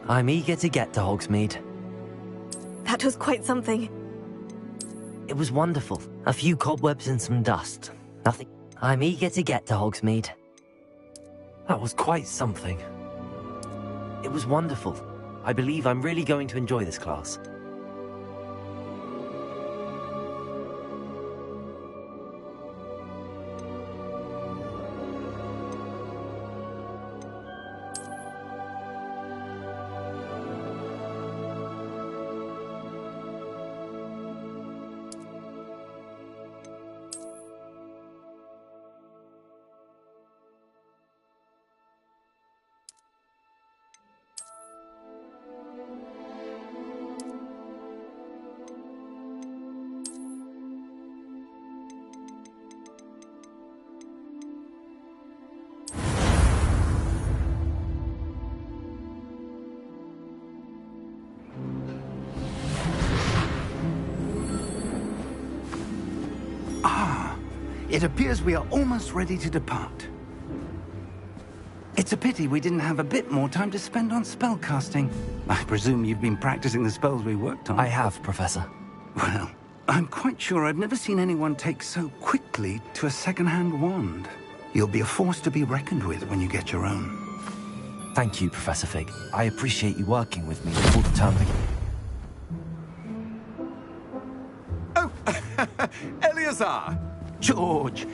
I'm eager to get to Hogsmeade. That was quite something. It was wonderful. A few cobwebs and some dust. Nothing. I'm eager to get to Hogsmeade. That was quite something. It was wonderful. I believe I'm really going to enjoy this class. It appears we are almost ready to depart. It's a pity we didn't have a bit more time to spend on spellcasting. I presume you've been practicing the spells we worked on. I have, Professor. Well, I'm quite sure I've never seen anyone take so quickly to a second-hand wand. You'll be a force to be reckoned with when you get your own. Thank you, Professor Fig. I appreciate you working with me before the term begins. Oh, Eleazar! George,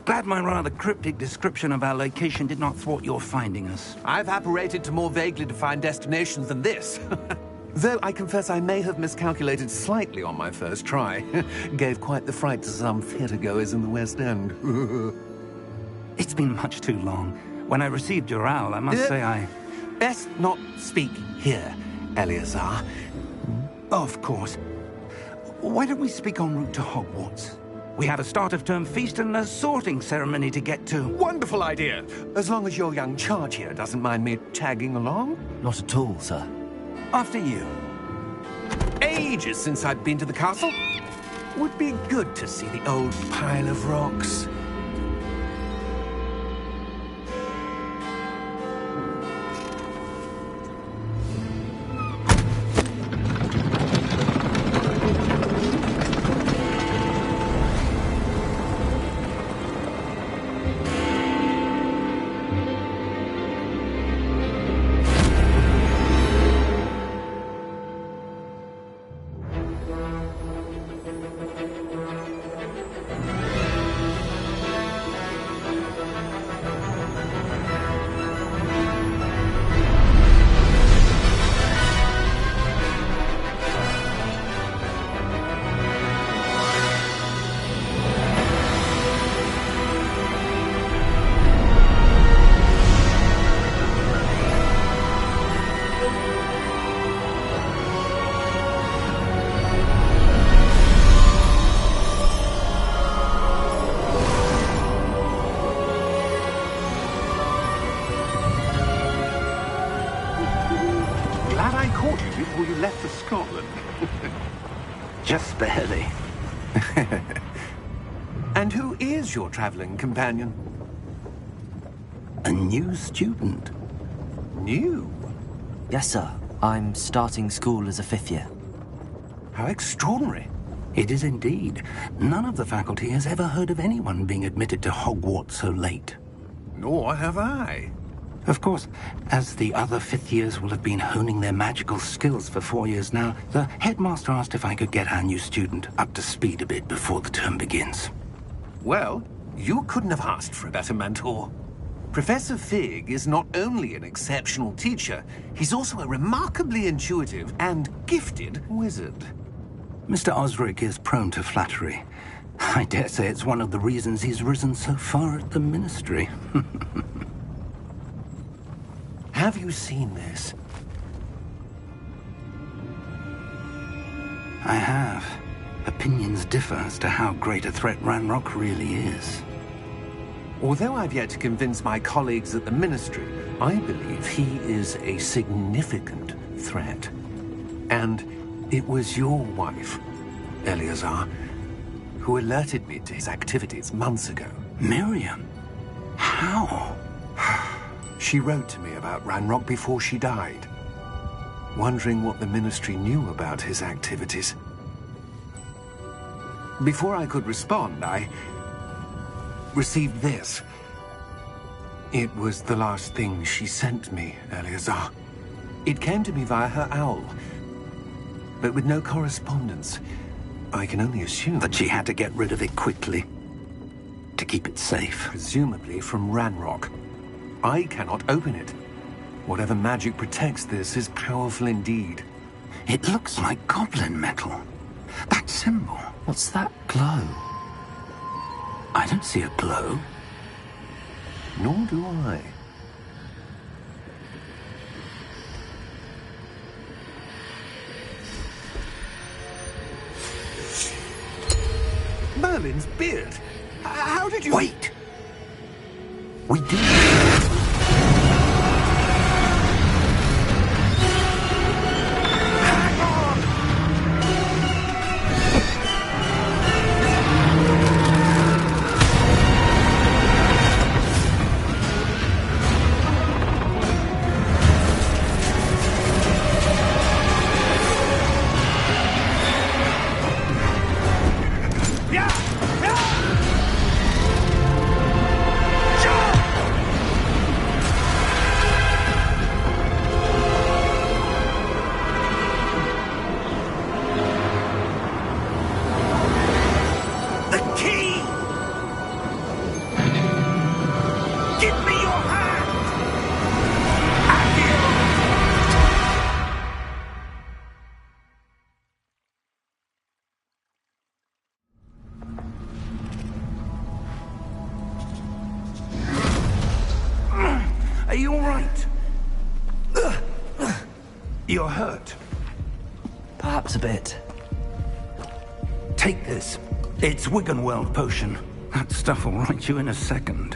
glad my rather cryptic description of our location did not thwart your finding us. I've apparated to more vaguely defined destinations than this. Though I confess I may have miscalculated slightly on my first try. Gave quite the fright to some theatre-goers in the West End. It's been much too long. When I received your owl, I must say I... Best not speak here, Eleazar. Of course. Why don't we speak en route to Hogwarts? We have a start-of-term feast and a sorting ceremony to get to. Wonderful idea! As long as your young charge here doesn't mind me tagging along. Not at all, sir. After you. Ages since I've been to the castle. Would be good to see the old pile of rocks. Before you left for Scotland. Just barely. And who is your traveling companion? A new student. New? Yes, sir. I'm starting school as a 5th year. How extraordinary. It is indeed. None of the faculty has ever heard of anyone being admitted to Hogwarts so late. Nor have I. Of course, as the other 5th years will have been honing their magical skills for 4 years now, the headmaster asked if I could get our new student up to speed a bit before the term begins. Well, you couldn't have asked for a better mentor. Professor Fig is not only an exceptional teacher, he's also a remarkably intuitive and gifted wizard. Mr. Osric is prone to flattery. I dare say it's one of the reasons he's risen so far at the Ministry. Have you seen this? I have. Opinions differ as to how great a threat Ranrock really is. Although I've yet to convince my colleagues at the Ministry, I believe he is a significant threat. And it was your wife, Eleazar, who alerted me to his activities months ago. Miriam? How? She wrote to me about Ranrock before she died. wondering what the Ministry knew about his activities. Before I could respond, I received this. It was the last thing she sent me, Eleazar. It came to me via her owl, but with no correspondence. I can only assume That she had to get rid of it quickly, to keep it safe. presumably from Ranrock. I cannot open it. Whatever magic protects this is powerful indeed. It looks like goblin metal. That symbol. What's that glow? I don't see a glow. Nor do I. Merlin's beard. How did you... Wait! We did. Are you all right? You're hurt. Perhaps a bit. Take this. It's Wiggenweld potion. That stuff will right you in a second.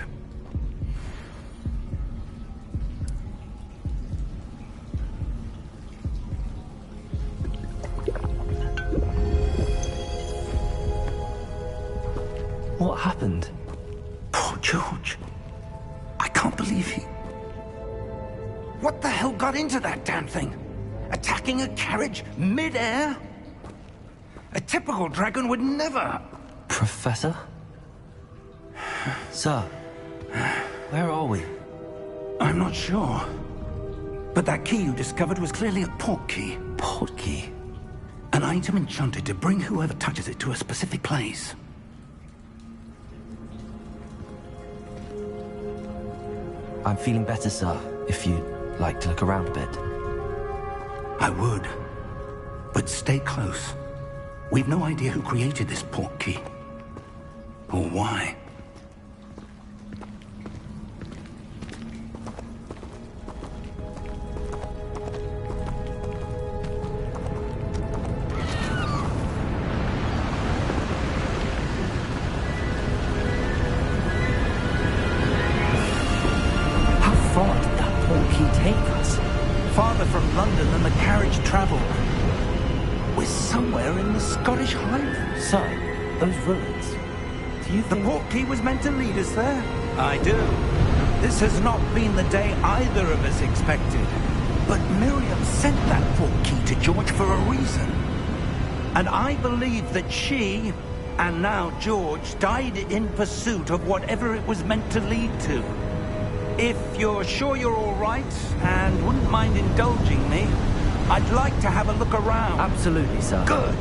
What happened? Poor George. I can't believe he... What the hell got into that damn thing? Attacking a carriage mid-air? A typical dragon would never... Professor? Sir, where are we? I'm not sure. But that key you discovered was clearly a port key. Port key? An item enchanted to bring whoever touches it to a specific place. I'm feeling better, sir, if you'd like to look around a bit. I would. But stay close. We've no idea who created this port key. Or why. How far did that port key take us? Farther from London than the carriage traveled. We're somewhere in the Scottish Highlands. Sir, those ruins. Do you The think... port key was meant to lead us there? I do. This has not been the day either of us expected. But Miriam sent that port key to George for a reason. And I believe that she, and now George, died in pursuit of whatever it was meant to lead to. If you're sure you're all right, and wouldn't mind indulging me, I'd like to have a look around. Absolutely, sir. Good.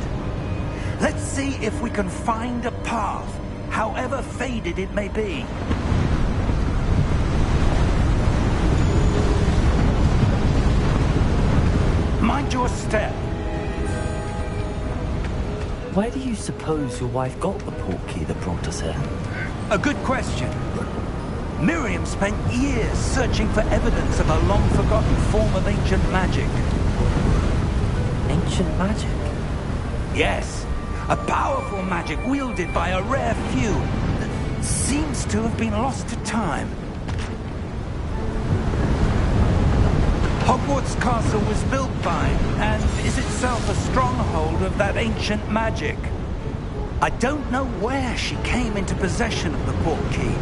Let's see if we can find a path, however faded it may be. Mind your step. Where do you suppose your wife got the port key that brought us here? A good question. Miriam spent years searching for evidence of a long-forgotten form of ancient magic. Ancient magic? Yes, a powerful magic wielded by a rare few that seems to have been lost to time. Hogwarts Castle was built by, and is itself a stronghold of that ancient magic. I don't know where she came into possession of the port key,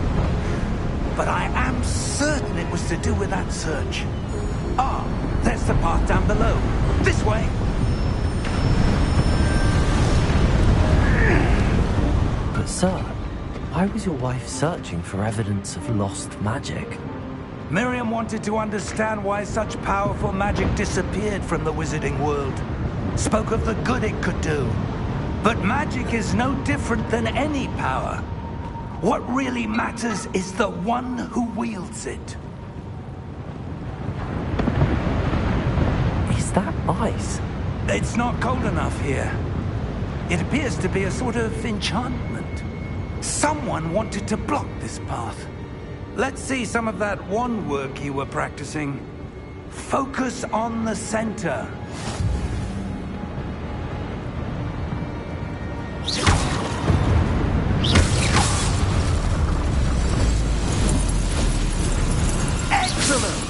but I am certain it was to do with that search. Ah, there's the path down below. This way. But sir, why was your wife searching for evidence of lost magic? Miriam wanted to understand why such powerful magic disappeared from the wizarding world. Spoke of the good it could do. But magic is no different than any power. What really matters is the one who wields it. Is that ice? It's not cold enough here. It appears to be a sort of enchantment. Someone wanted to block this path. Let's see some of that wand work you were practicing. Focus on the center. Excellent!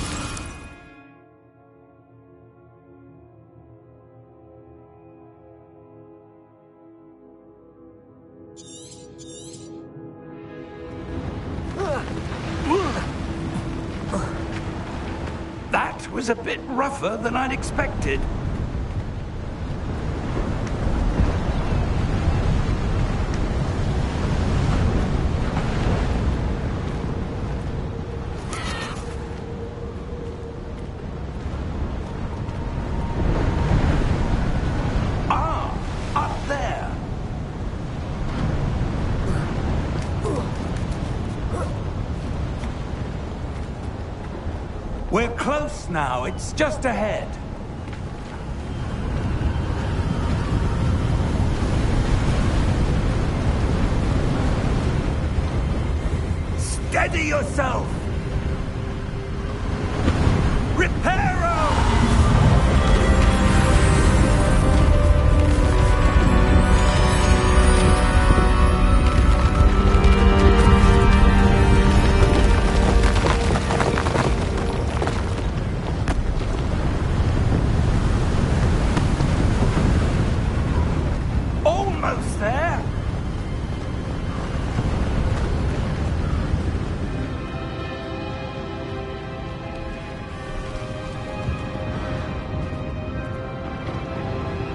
That was a bit rougher than I'd expected. Ah, up there. We're close now. It's just ahead. Steady yourself! Reparo! Almost there!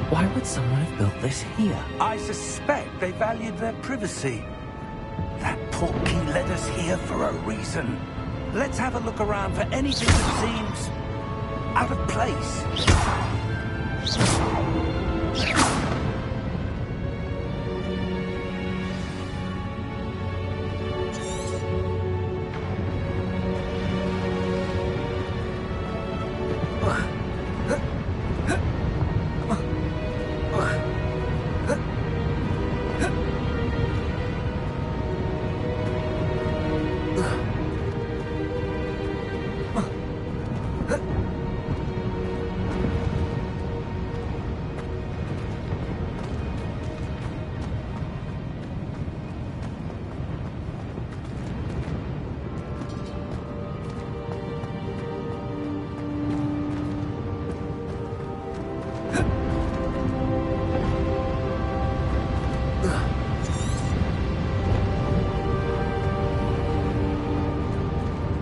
Why would someone have built this here? I suspect they valued their privacy. That portkey led us here for a reason. Let's have a look around for anything that seems out of place.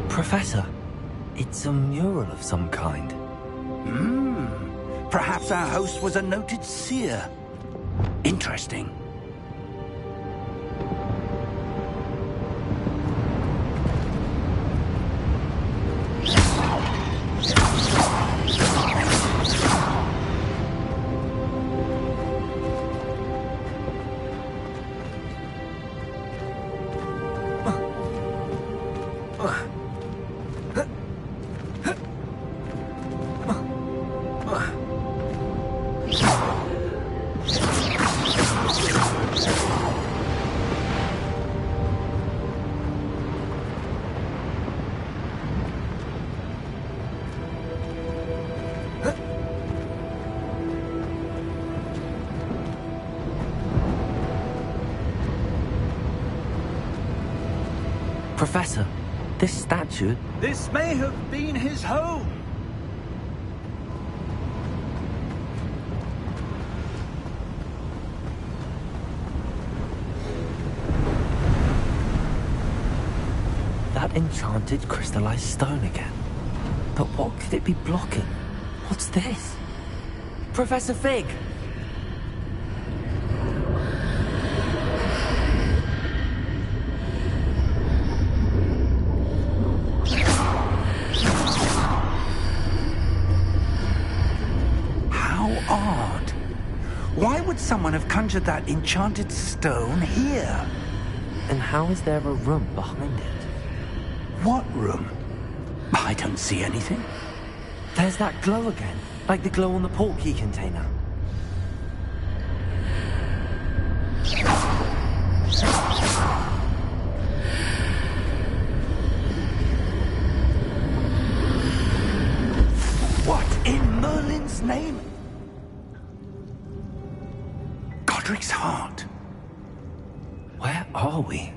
Professor, it's a mural of some kind. Perhaps our host was a noted seer. Interesting. Professor, this statue... This may have been his home. That enchanted crystallized stone again. But what could it be blocking? What's this? Professor Fig! How odd. Why would someone have conjured that enchanted stone here? And how is there a room behind it? What room? I don't see anything. There's that glow again, like the glow on the portkey container. What in Merlin's name? Godric's heart. Where are we?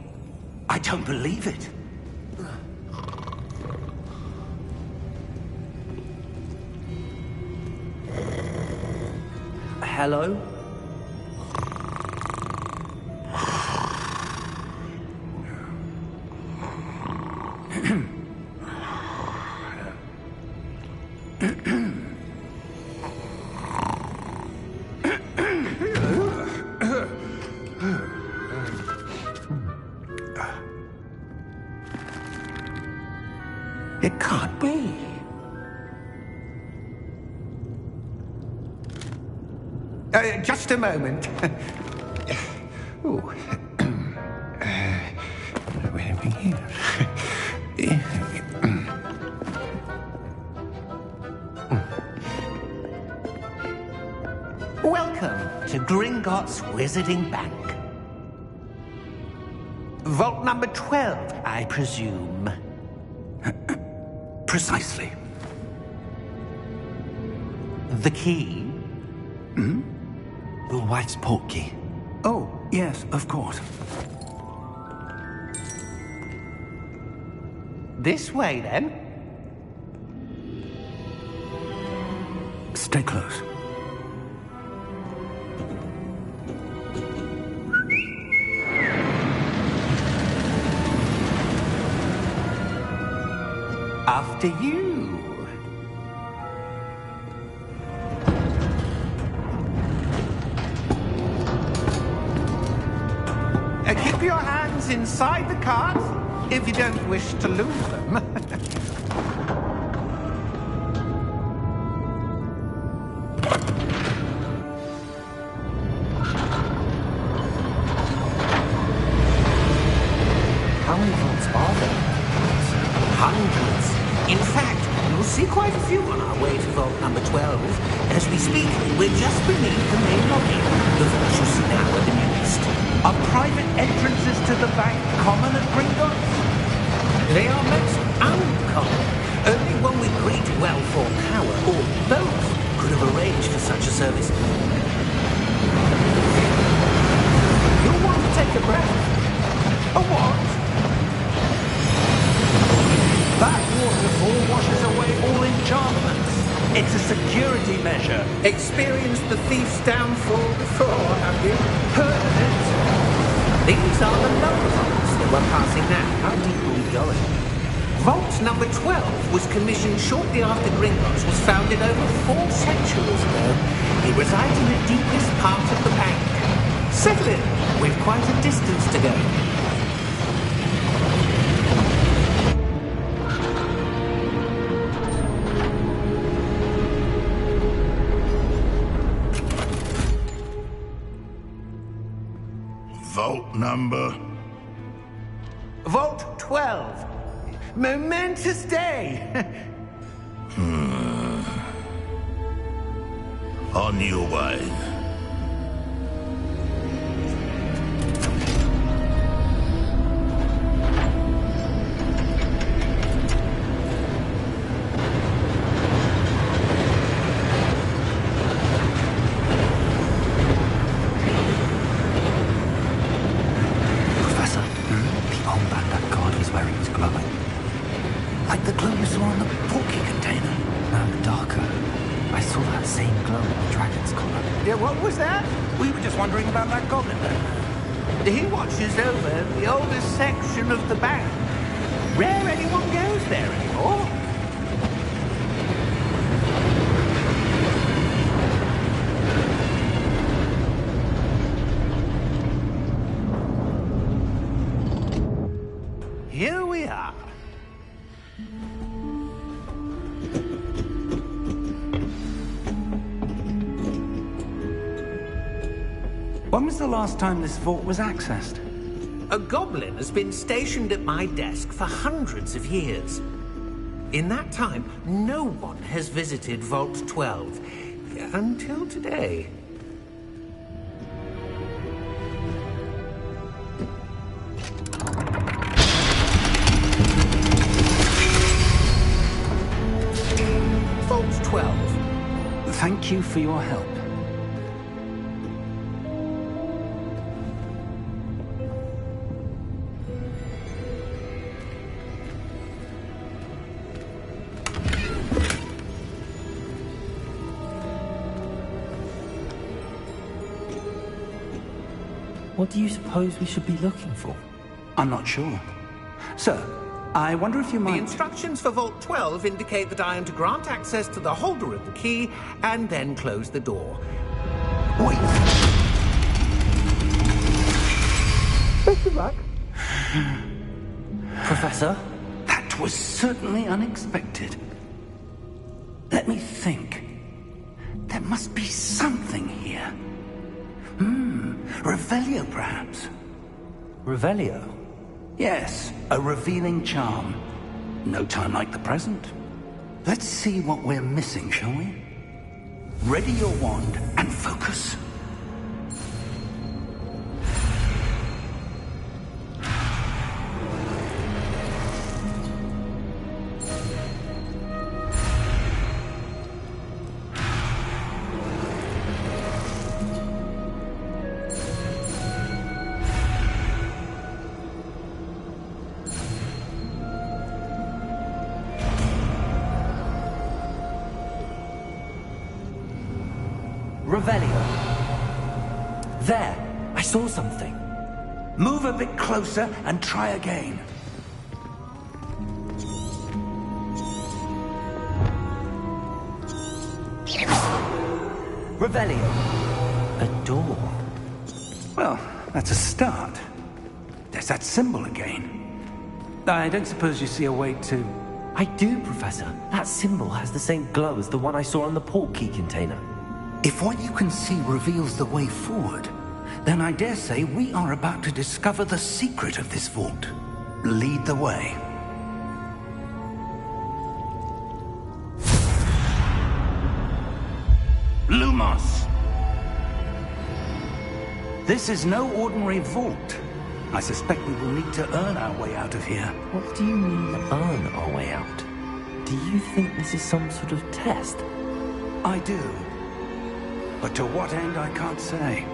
I don't believe it. Hello? It can't be. Just a moment. Oh. Where are we here? Welcome to Gringotts Wizarding Bank. Vault number 12, I presume. Precisely. The key? Your wife's portkey. Oh, yes, of course. This way, then. Stay close. After you. Keep your hands inside the cart if you don't wish to lose them. How many vaults are there? Hundreds. In fact, you'll see quite a few on our way to vault number 12. As we speak, we're just beneath the main lobby. The vaults you see now are the newest. Are private entrances to the bank common at Gringotts? They are most uncommon. Only one with great wealth or power, or both, could have arranged for such a service. You'll want to take a breath. A what? That waterfall washes away all enchantments. It's a security measure. Experienced the thief's downfall before, have you? Heard of it? These are the lower vaults that we're passing now. How deep are we going? Vault number 12 was commissioned shortly after Gringotts was founded over 4 centuries ago. It resides in the deepest part of the bank. Settle in. We've quite a distance to go. Vault number? Vault 12. Momentous day. On your way. Professor, the armband that guard was wearing is glowing. Like the glow you saw on the portkey container. No, darker. I saw that same glow on the dragon's collar. Yeah, what was that? We were just wondering about that goblin then. He watches over the oldest section of the bank. Rare anyone goes there anymore. here we are. When was the last time this vault was accessed? A goblin has been stationed at my desk for hundreds of years. In that time, no one has visited Vault 12. Until today. Vault 12. Thank you for your help. What do you suppose we should be looking for? I'm not sure. Sir, I wonder if you The might... instructions for Vault 12 indicate that I am to grant access to the holder of the key and then close the door. Wait! Best of luck. Professor? That was certainly unexpected. Let me think. There must be something here. Revelio, perhaps? Revelio? Yes, a revealing charm. No time like the present. Let's see what we're missing, shall we? Ready your wand and focus. Revelio. There! I saw something. Move a bit closer and try again. Revelio. A door. Well, that's a start. There's that symbol again. I don't suppose you see a way to... I do, Professor. That symbol has the same glow as the one I saw on the port key container. If what you can see reveals the way forward, then I dare say we are about to discover the secret of this vault. Lead the way. Lumos! This is no ordinary vault. I suspect we will need to earn our way out of here. What do you mean, earn our way out? Do you think this is some sort of test? I do. But to what end, I can't say.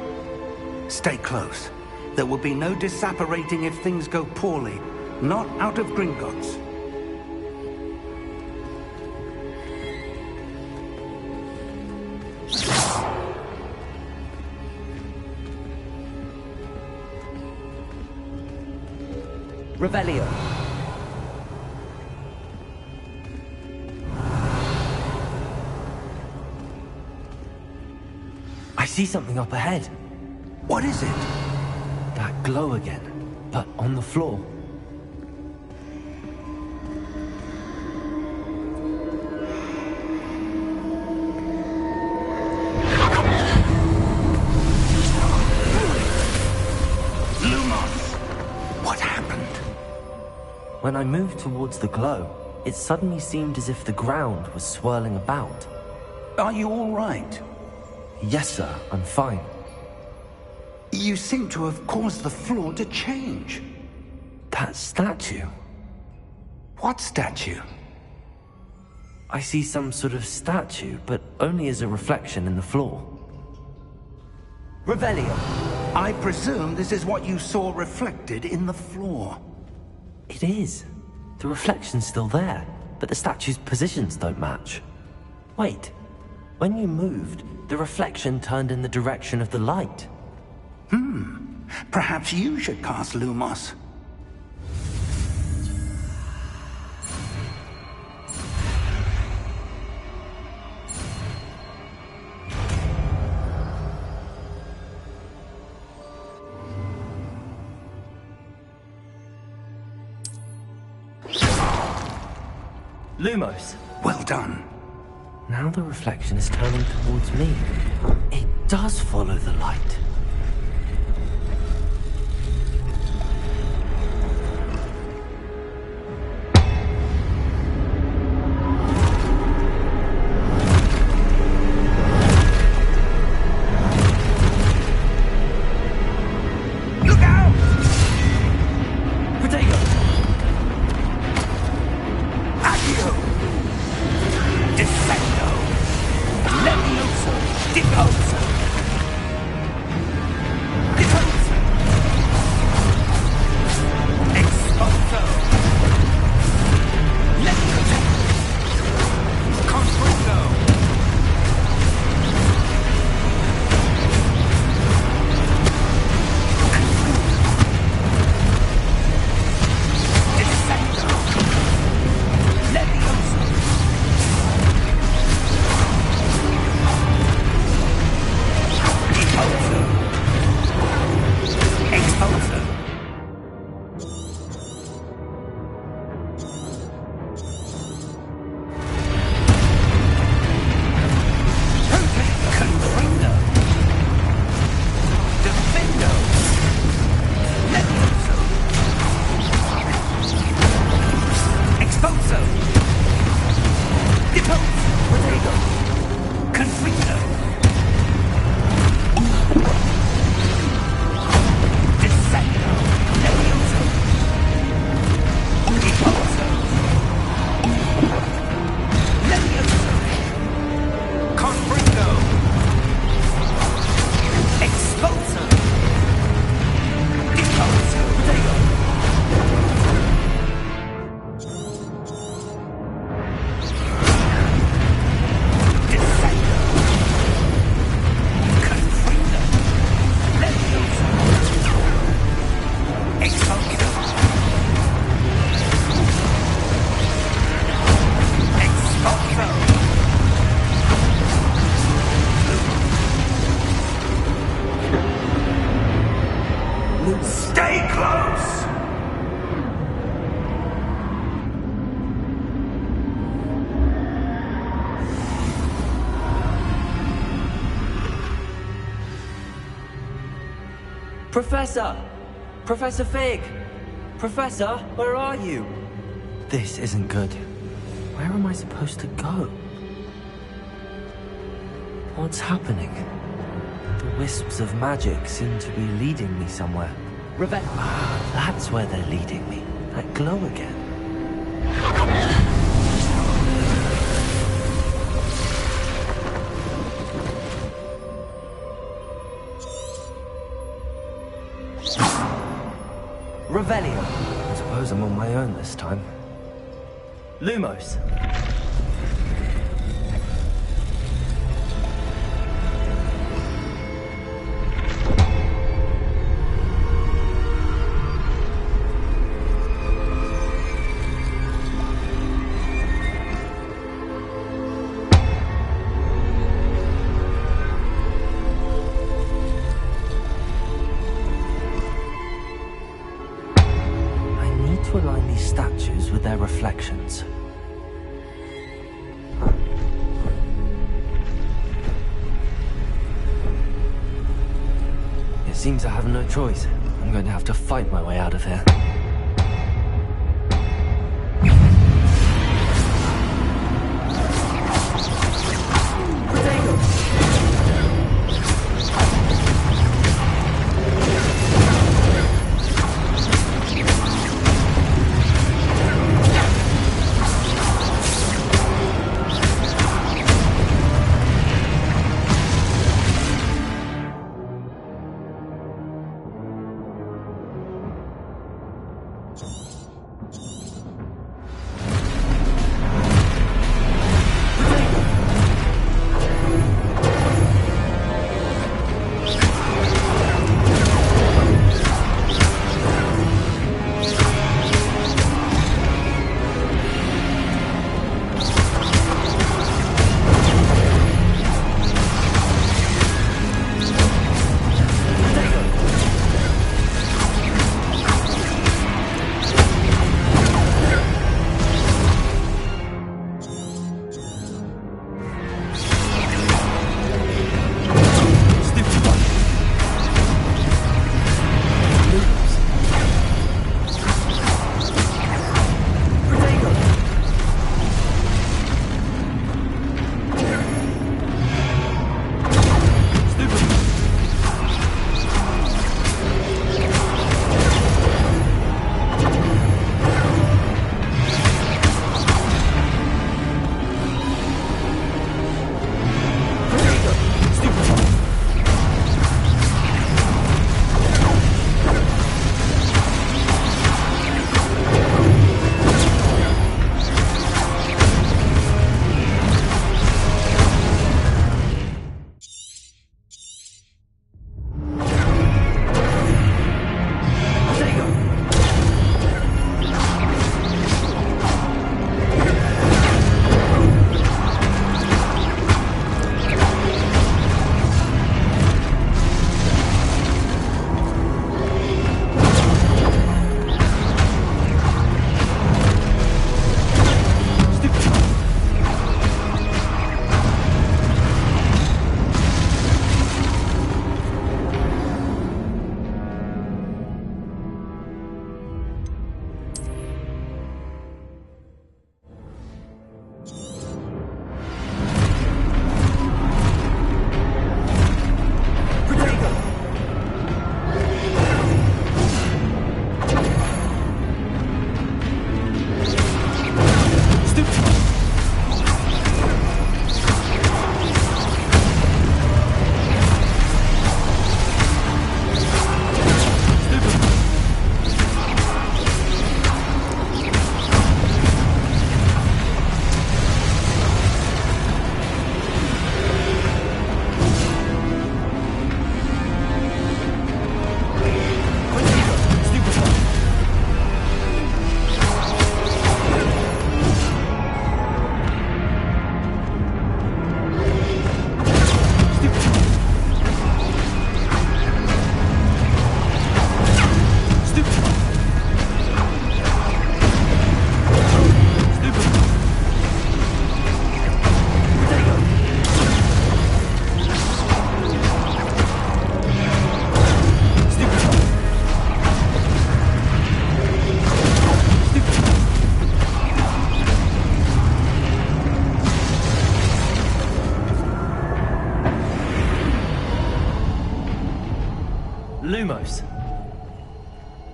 Stay close. There will be no disapparating if things go poorly. Not out of Gringotts. Revelio. I see something up ahead. What is it? That glow again, but on the floor. Lumos! What happened? When I moved towards the glow, it suddenly seemed as if the ground was swirling about. Are you all right? Yes, sir, I'm fine. You seem to have caused the floor to change. That statue. What statue? I see some sort of statue, but only as a reflection in the floor. Revelio. I presume this is what you saw reflected in the floor. It is. The reflection's still there, but the statue's positions don't match. Wait. When you moved, the reflection turned in the direction of the light. Perhaps you should cast Lumos. Lumos. Well done. Now the reflection is turning towards me. It does follow the light. Look out! Potato! Accio! Descendo! Levioso! Deposo! Deposo! Exposo! Levioso! Confringo! Descendo! Levioso! Deposo! Exposo! Confringo! Defendo! Levioso! Exposo! Depose! Potato! Confringo! Descendo! Levioso! Deposo! Levioso! Confringo! Exposo! Deposo! Potato! Descendo! Confringo! Levioso! Exposo! Exposo! Stay close! Professor! Professor Fig! Professor, where are you? This isn't good. Where am I supposed to go? What's happening? The wisps of magic seem to be leading me somewhere. Ah, that's where they're leading me. That glow again. Revelio. I suppose I'm on my own this time. Lumos. I need to align these statues with their reflections. It seems I have no choice. I'm going to have to fight my way out of here.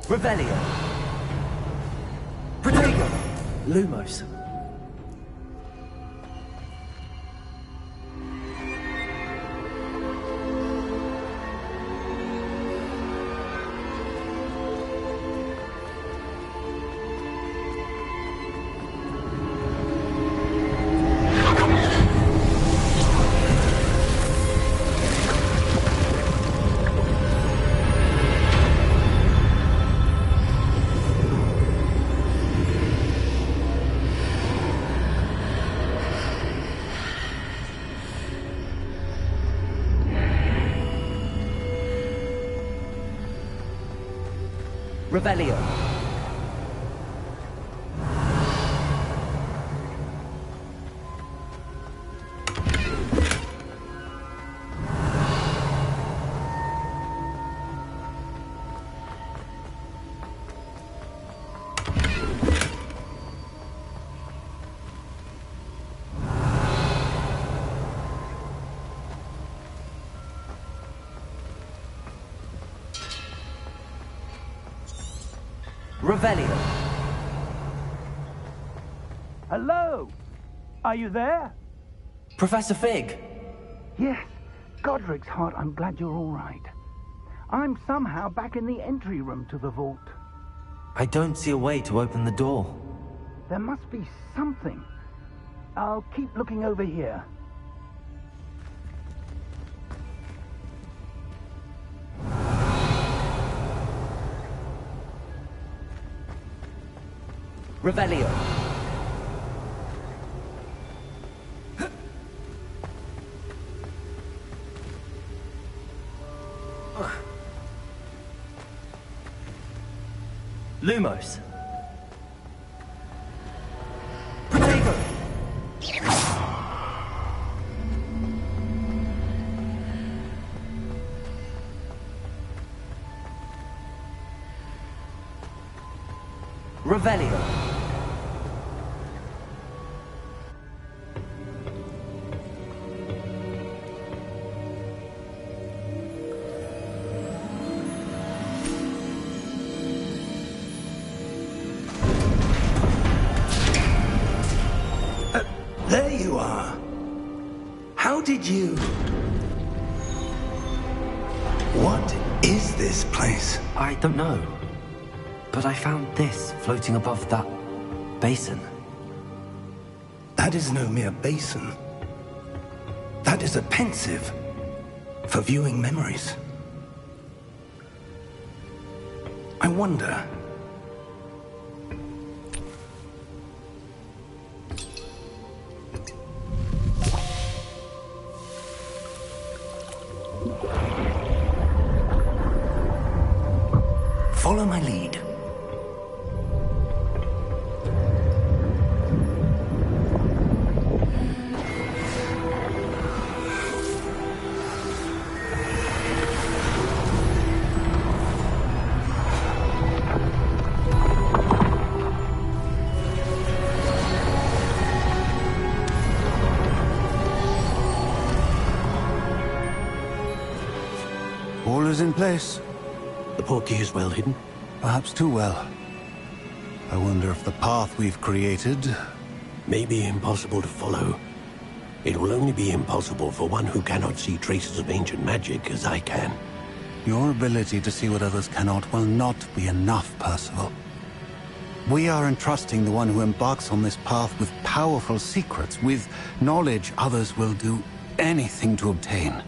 Revelio. Protego. Lumos. Revelio. Revelio. Hello? Are you there? Professor Fig. Yes. Godric's heart, I'm glad you're all right. I'm somehow back in the entry room to the vault. I don't see a way to open the door. There must be something. I'll keep looking over here. Revelio. Lumos. Protego. Revelio. There you are. How did you... What is this place? I don't know. But I found this floating above that basin. That is no mere basin. That is a pensive for viewing memories. I wonder... Follow my lead. All is in place. The portkey is well hidden. Perhaps too well. I wonder if the path we've created... May be impossible to follow. It will only be impossible for one who cannot see traces of ancient magic as I can. Your ability to see what others cannot will not be enough, Percival. We are entrusting the one who embarks on this path with powerful secrets, with knowledge others will do anything to obtain.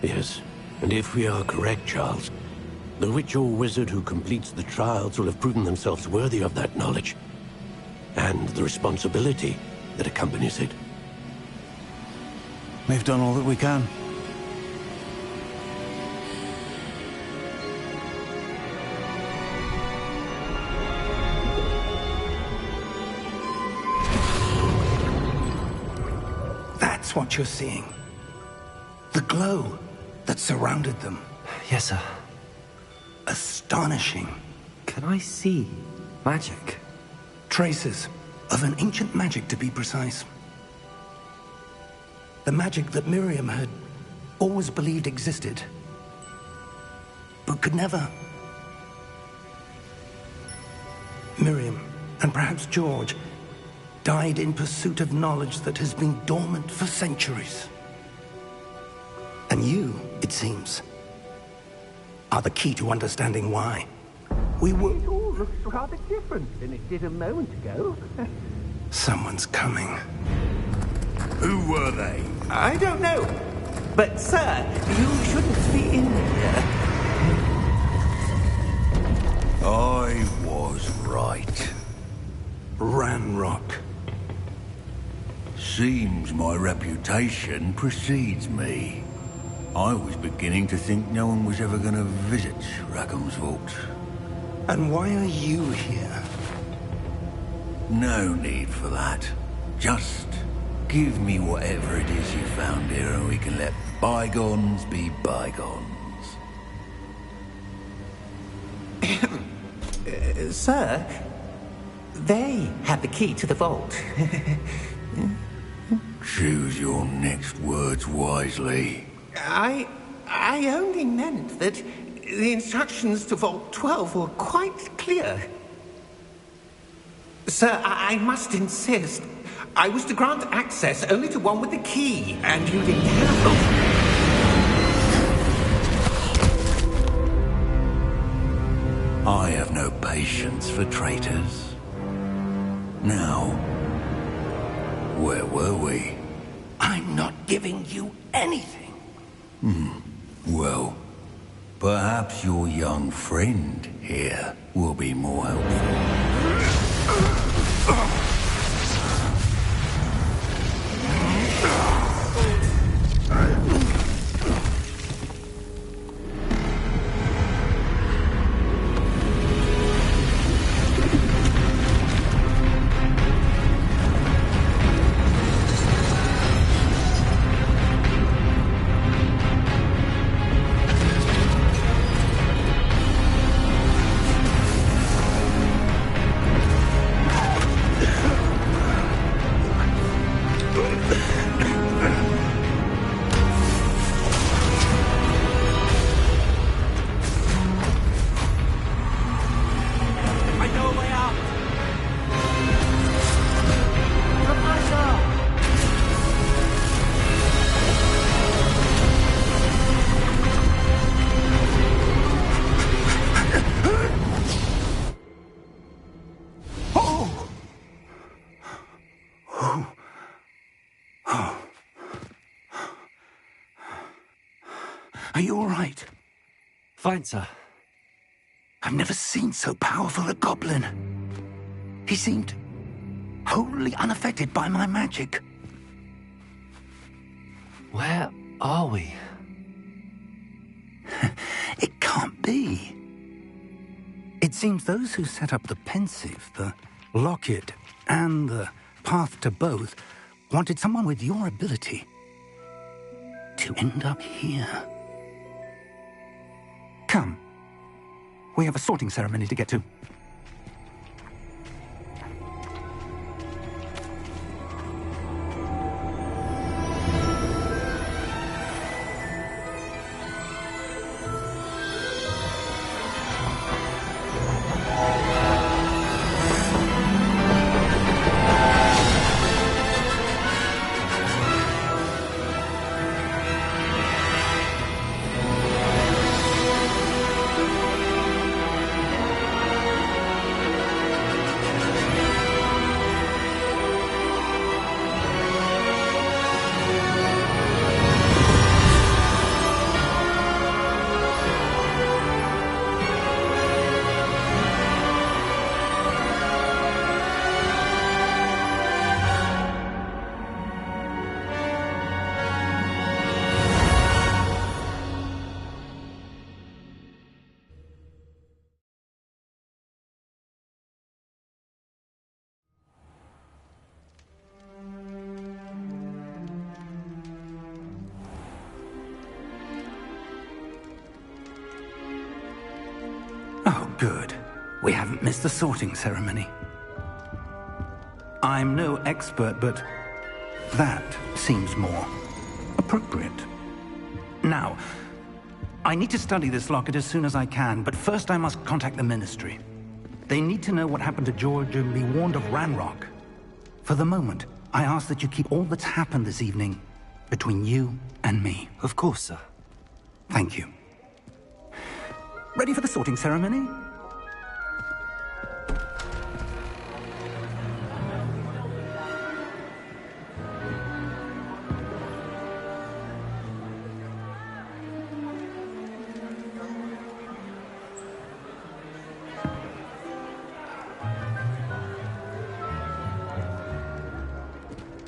Yes, and if we are correct, Charles, the witch or wizard who completes the trials will have proven themselves worthy of that knowledge, and the responsibility that accompanies it. We've done all that we can. That's what you're seeing. The glow that surrounded them. Yes, sir. Astonishing. Can I see magic? Traces of an ancient magic, to be precise. The magic that Miriam had always believed existed, but could never Miriam, and perhaps George, died in pursuit of knowledge that has been dormant for centuries. And you, it seems, are the key to understanding why. We were... It all looks rather different than it did a moment ago. Someone's coming. Who were they? I don't know. But, sir, you shouldn't be in here. I was right. Ranrock. Seems my reputation precedes me. I was beginning to think no one was ever going to visit Rackham's vault. And why are you here? No need for that. Just give me whatever it is you found here and we can let bygones be bygones. Sir, they have the key to the vault. Choose your next words wisely. I only meant that the instructions to Vault 12 were quite clear. Sir, I must insist. I was to grant access only to one with the key, and you didn't have... I have no patience for traitors. Now, where were we? I'm not giving you anything. Well, perhaps your young friend here will be more helpful. Are you all right? Fine, sir. I've never seen so powerful a goblin. He seemed wholly unaffected by my magic. Where are we? It can't be. It seems those who set up the pensive, the locket, and the path to both wanted someone with your ability to end up here. Come. We have a sorting ceremony to get to. Oh, good. We haven't missed the sorting ceremony. I'm no expert, but that seems more appropriate. Now, I need to study this locket as soon as I can, but first I must contact the Ministry. They need to know what happened to George and be warned of Ranrock. For the moment, I ask that you keep all that's happened this evening between you and me. Of course, sir. Thank you. Ready for the sorting ceremony?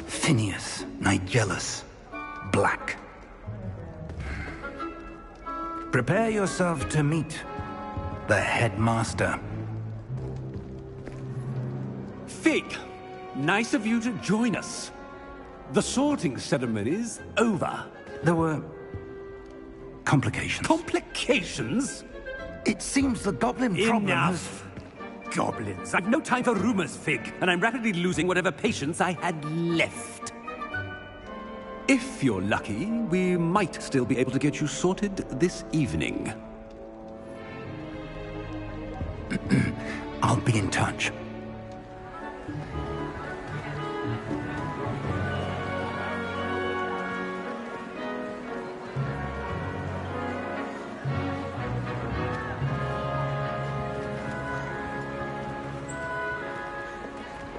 Phineas, Nigellus, Black. Prepare yourself to meet the headmaster. Fig, nice of you to join us. The sorting ceremony's over. There were complications. Complications? It seems the goblin problem Enough! Goblins. I've no time for rumors, Fig, and I'm rapidly losing whatever patience I had left. If you're lucky, we might still be able to get you sorted this evening. I'll be in touch.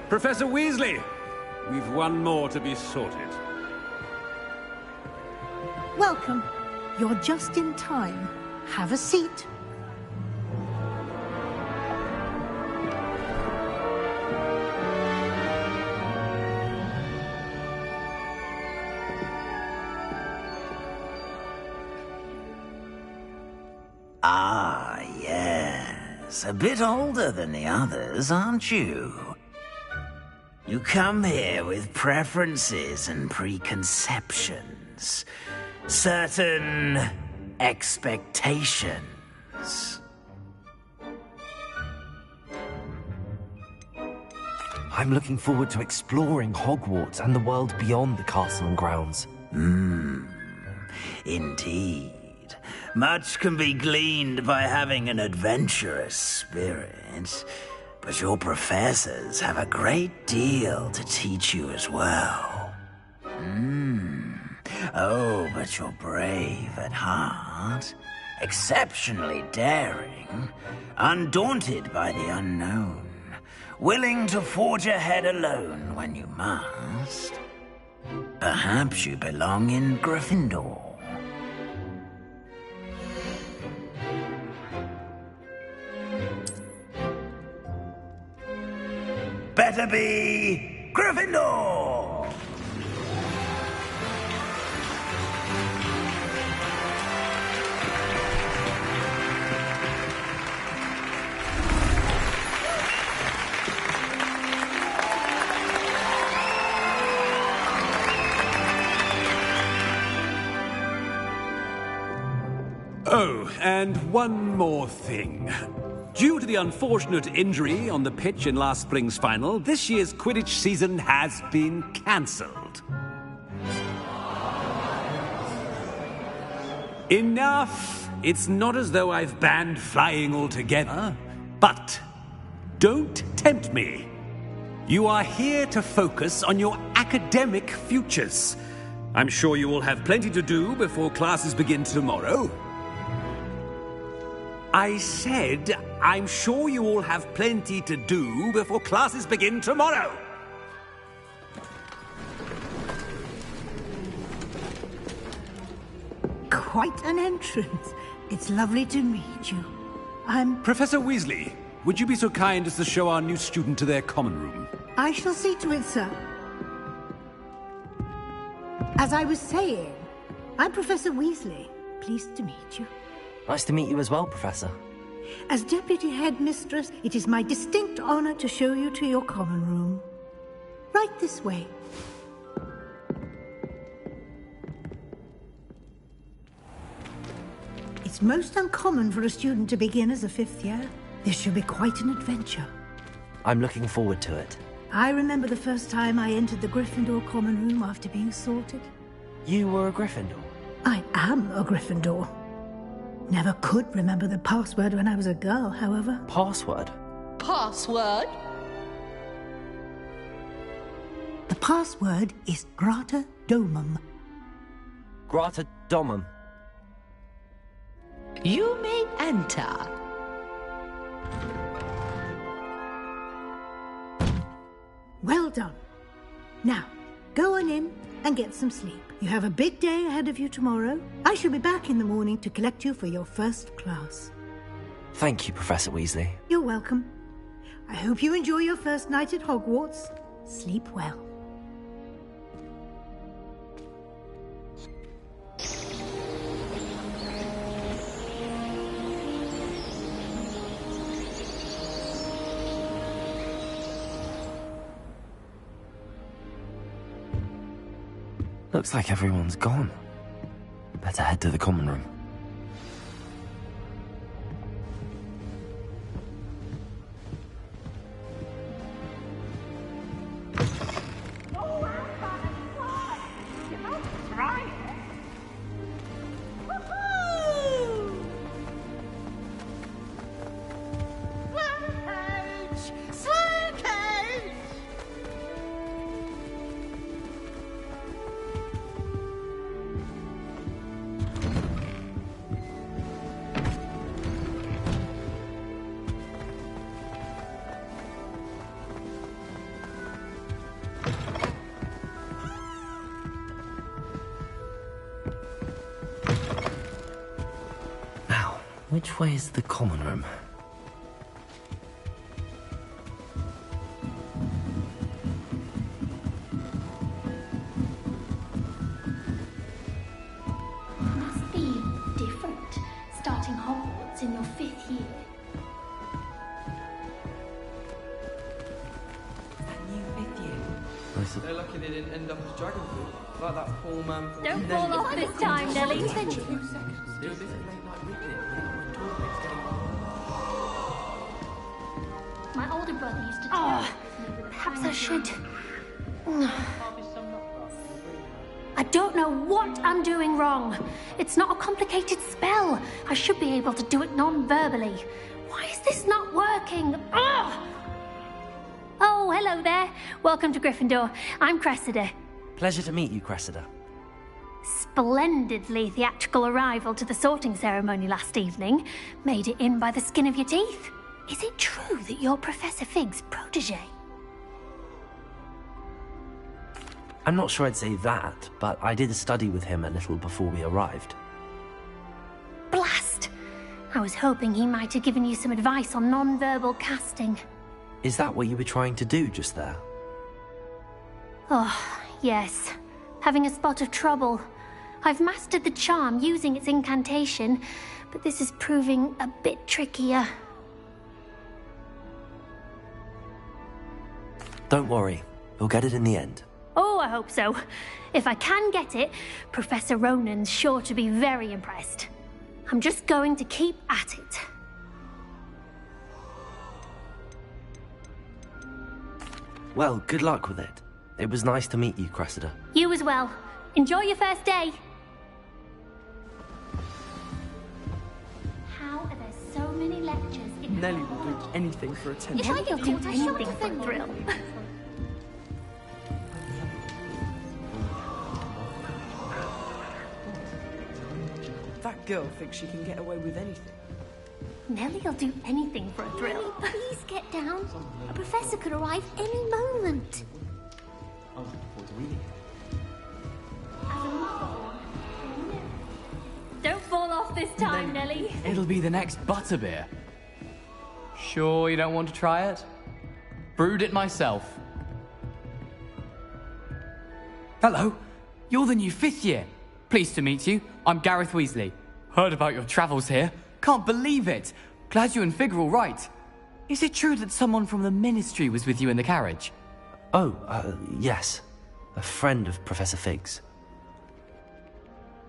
Professor Weasley, we've one more to be sorted. Welcome. You're just in time. Have a seat. Ah, yes. A bit older than the others, aren't you? You come here with preferences and preconceptions. Certain expectations. I'm looking forward to exploring Hogwarts and the world beyond the castle and grounds. Indeed. Much can be gleaned by having an adventurous spirit, but your professors have a great deal to teach you as well. Oh, but you're brave at heart, exceptionally daring, undaunted by the unknown, willing to forge ahead alone when you must. Perhaps you belong in Gryffindor. Better be Gryffindor! Oh, and one more thing. Due to the unfortunate injury on the pitch in last spring's final, this year's Quidditch season has been cancelled. Enough! It's not as though I've banned flying altogether, but don't tempt me. You are here to focus on your academic futures. I'm sure you will have plenty to do before classes begin tomorrow. I said, I'm sure you all have plenty to do before classes begin tomorrow. Quite an entrance. It's lovely to meet you. I'm... Professor Weasley, would you be so kind as to show our new student to their common room? I shall see to it, sir. As I was saying, I'm Professor Weasley. Pleased to meet you. Nice to meet you as well, Professor. As Deputy Headmistress, it is my distinct honor to show you to your common room. Right this way. It's most uncommon for a student to begin as a fifth year. This should be quite an adventure. I'm looking forward to it. I remember the first time I entered the Gryffindor common room after being sorted. You were a Gryffindor? I am a Gryffindor. Never could remember the password when I was a girl, however. Password? password? The password is Grata Domum. Grata Domum. You may enter. Well done. Now, go on in and get some sleep. You have a big day ahead of you tomorrow. I shall be back in the morning to collect you for your first class. Thank you, Professor Weasley. You're welcome. I hope you enjoy your first night at Hogwarts. Sleep well. Looks like everyone's gone. Better head to the common room. Which way is the common room? It must be different, starting Hogwarts in your 5th year. That new 5th year. They're lucky they didn't end up as dragon food, like that poor man from... Don't fall off this time, Nelly. 2 seconds. Do a bit of late night reading. My older brother used to tell me. Perhaps I should. I don't know what I'm doing wrong. It's not a complicated spell. I should be able to do it non-verbally. Why is this not working? Ugh! Oh, hello there. Welcome to Gryffindor. I'm Cressida. Pleasure to meet you, Cressida. Splendidly theatrical arrival to the sorting ceremony last evening. Made it in by the skin of your teeth. Is it true that you're Professor Fig's protege? I'm not sure I'd say that, but I did study with him a little before we arrived. Blast! I was hoping he might have given you some advice on non-verbal casting. Is that what you were trying to do just there? Oh, yes. Having a spot of trouble. I've mastered the charm using its incantation, but this is proving a bit trickier. Don't worry, we'll get it in the end. Oh, I hope so. If I can get it, Professor Ronan's sure to be very impressed. I'm just going to keep at it. Well, good luck with it. It was nice to meet you, Cressida. You as well. Enjoy your first day. How are there so many lectures in Nelly will do anything for attention. If I could do anything for a thrill. That girl thinks she can get away with anything. Nelly'll do anything for a thrill. Nelly, please get down. A professor could arrive any moment. Don't fall off this time, Nelly. It'll be the next butterbeer. Sure you don't want to try it? Brewed it myself. Hello, you're the new 5th year. Pleased to meet you. I'm Gareth Weasley. Heard about your travels here. Can't believe it. Glad you and Fig are all right. Is it true that someone from the Ministry was with you in the carriage? Oh, yes. A friend of Professor Fig's.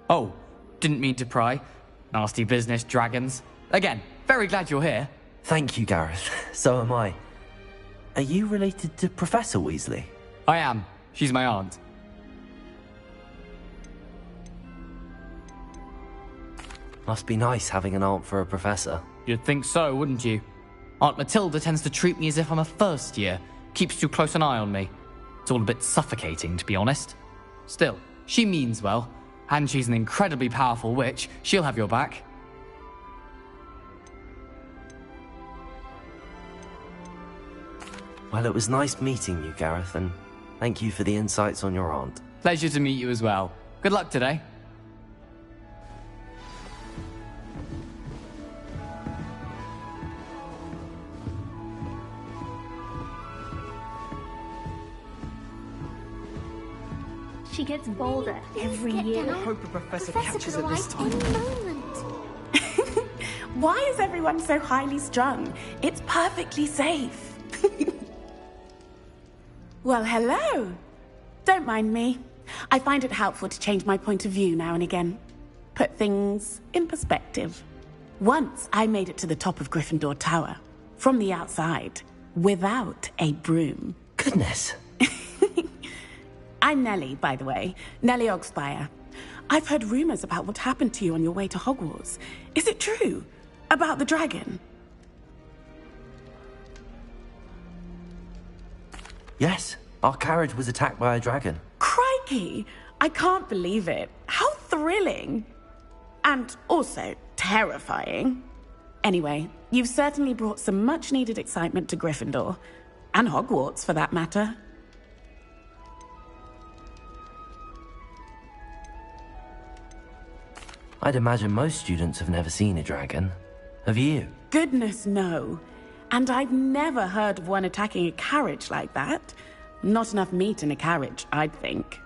Oh, didn't mean to pry. Nasty business, dragons. Again, very glad you're here. Thank you, Gareth. So am I. Are you related to Professor Weasley? I am. She's my aunt. Must be nice having an aunt for a professor. You'd think so, wouldn't you? Aunt Matilda tends to treat me as if I'm a first year, keeps too close an eye on me. It's all a bit suffocating, to be honest. Still, she means well, and she's an incredibly powerful witch. She'll have your back. Well, it was nice meeting you, Gareth, and thank you for the insights on your aunt. Pleasure to meet you as well. Good luck today. She gets bolder every year. I hope a professor catches her this time. Why is everyone so highly strung? It's perfectly safe. Well, hello. Don't mind me. I find it helpful to change my point of view now and again. Put things in perspective. Once I made it to the top of Gryffindor Tower, from the outside, without a broom. Goodness. I'm Nellie, by the way. Nellie Ogspire. I've heard rumors about what happened to you on your way to Hogwarts. Is it true? About the dragon? Yes, our carriage was attacked by a dragon. Crikey! I can't believe it. How thrilling! And also terrifying. Anyway, you've certainly brought some much-needed excitement to Gryffindor. And Hogwarts, for that matter. I'd imagine most students have never seen a dragon. Have you? Goodness, no. And I've never heard of one attacking a carriage like that. Not enough meat in a carriage, I'd think.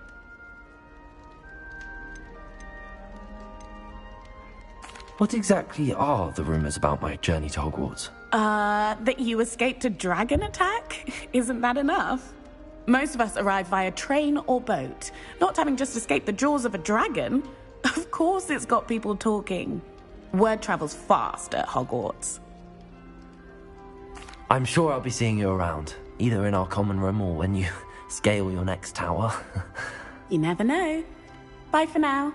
What exactly are the rumors about my journey to Hogwarts? That you escaped a dragon attack? Isn't that enough? Most of us arrive via train or boat, not having just escaped the jaws of a dragon. Of course it's got people talking. Word travels fast at Hogwarts. I'm sure I'll be seeing you around, either in our common room or when you scale your next tower. You never know. Bye for now.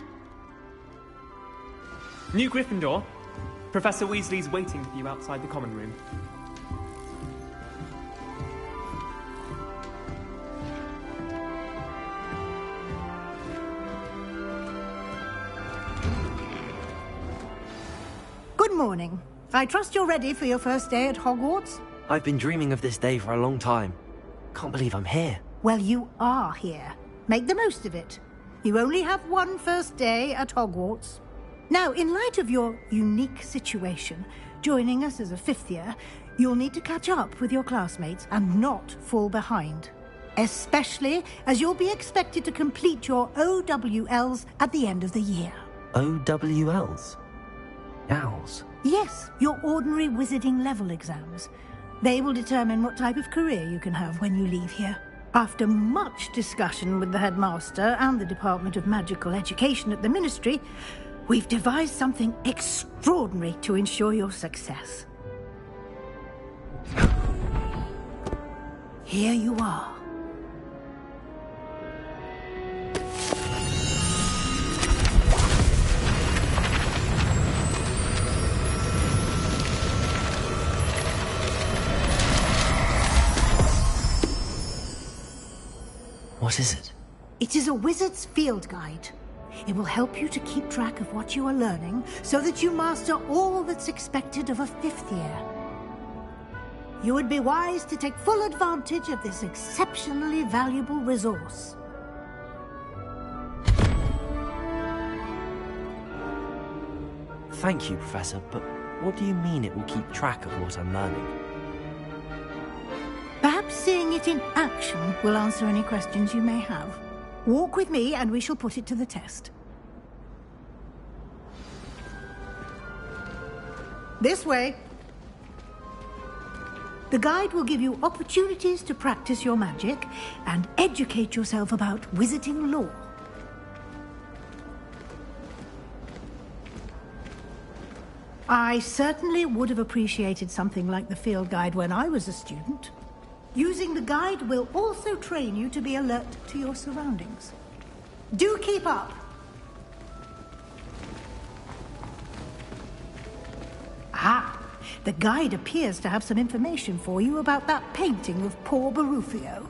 New Gryffindor. Professor Weasley's waiting for you outside the common room. Good morning. I trust you're ready for your first day at Hogwarts? I've been dreaming of this day for a long time. Can't believe I'm here. Well, you are here. Make the most of it. You only have one first day at Hogwarts. Now, in light of your unique situation, joining us as a fifth year, you'll need to catch up with your classmates and not fall behind. Especially as you'll be expected to complete your OWLs at the end of the year. OWLs? Owls? Yes, your ordinary wizarding level exams. They will determine what type of career you can have when you leave here. After much discussion with the headmaster and the Department of Magical Education at the Ministry, we've devised something extraordinary to ensure your success. Here you are. What is it? It is a wizard's field guide. It will help you to keep track of what you are learning so that you master all that's expected of a fifth year. You would be wise to take full advantage of this exceptionally valuable resource. Thank you, Professor, but what do you mean it will keep track of what I'm learning? Perhaps seeing it in action will answer any questions you may have. Walk with me and we shall put it to the test. This way. The guide will give you opportunities to practice your magic and educate yourself about wizarding lore. I certainly would have appreciated something like the field guide when I was a student. Using the guide will also train you to be alert to your surroundings. Do keep up! Ah, The guide appears to have some information for you about that painting of poor Barufio.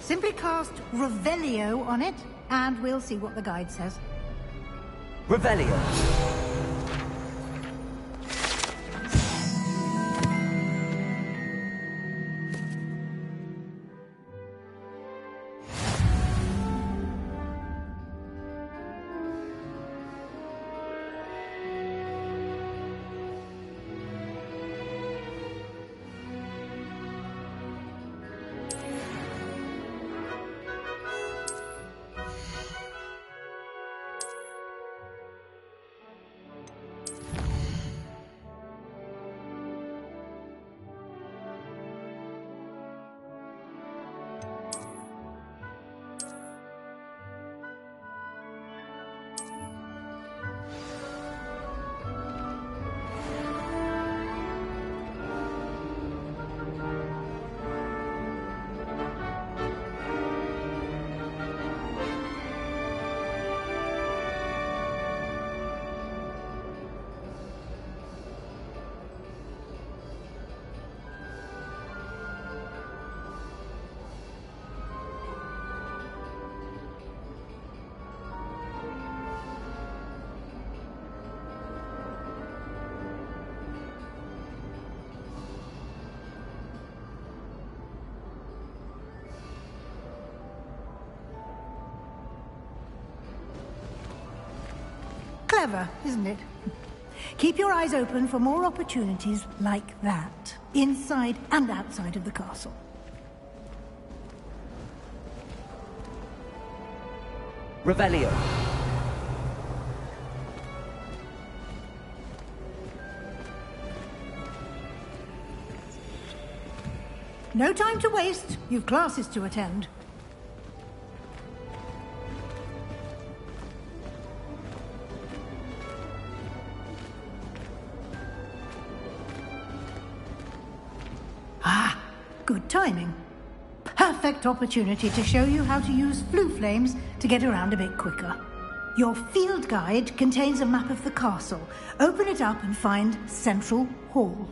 Simply cast Revelio on it, and we'll see what the guide says. Revelio. Clever, isn't it? Keep your eyes open for more opportunities like that, inside and outside of the castle. Revelio. No time to waste. You've classes to attend. Ah, good timing. Perfect opportunity to show you how to use flue flames to get around a bit quicker. Your field guide contains a map of the castle. Open it up and find Central Hall.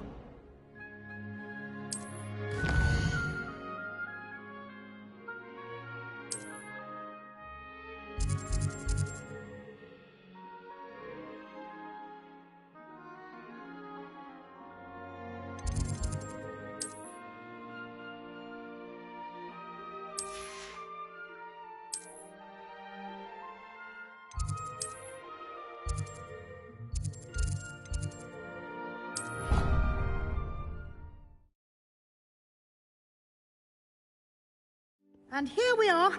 And here we are.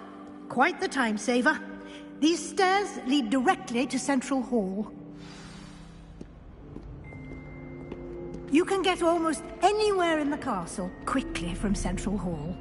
Quite the time saver. These stairs lead directly to Central Hall. You can get almost anywhere in the castle quickly from Central Hall.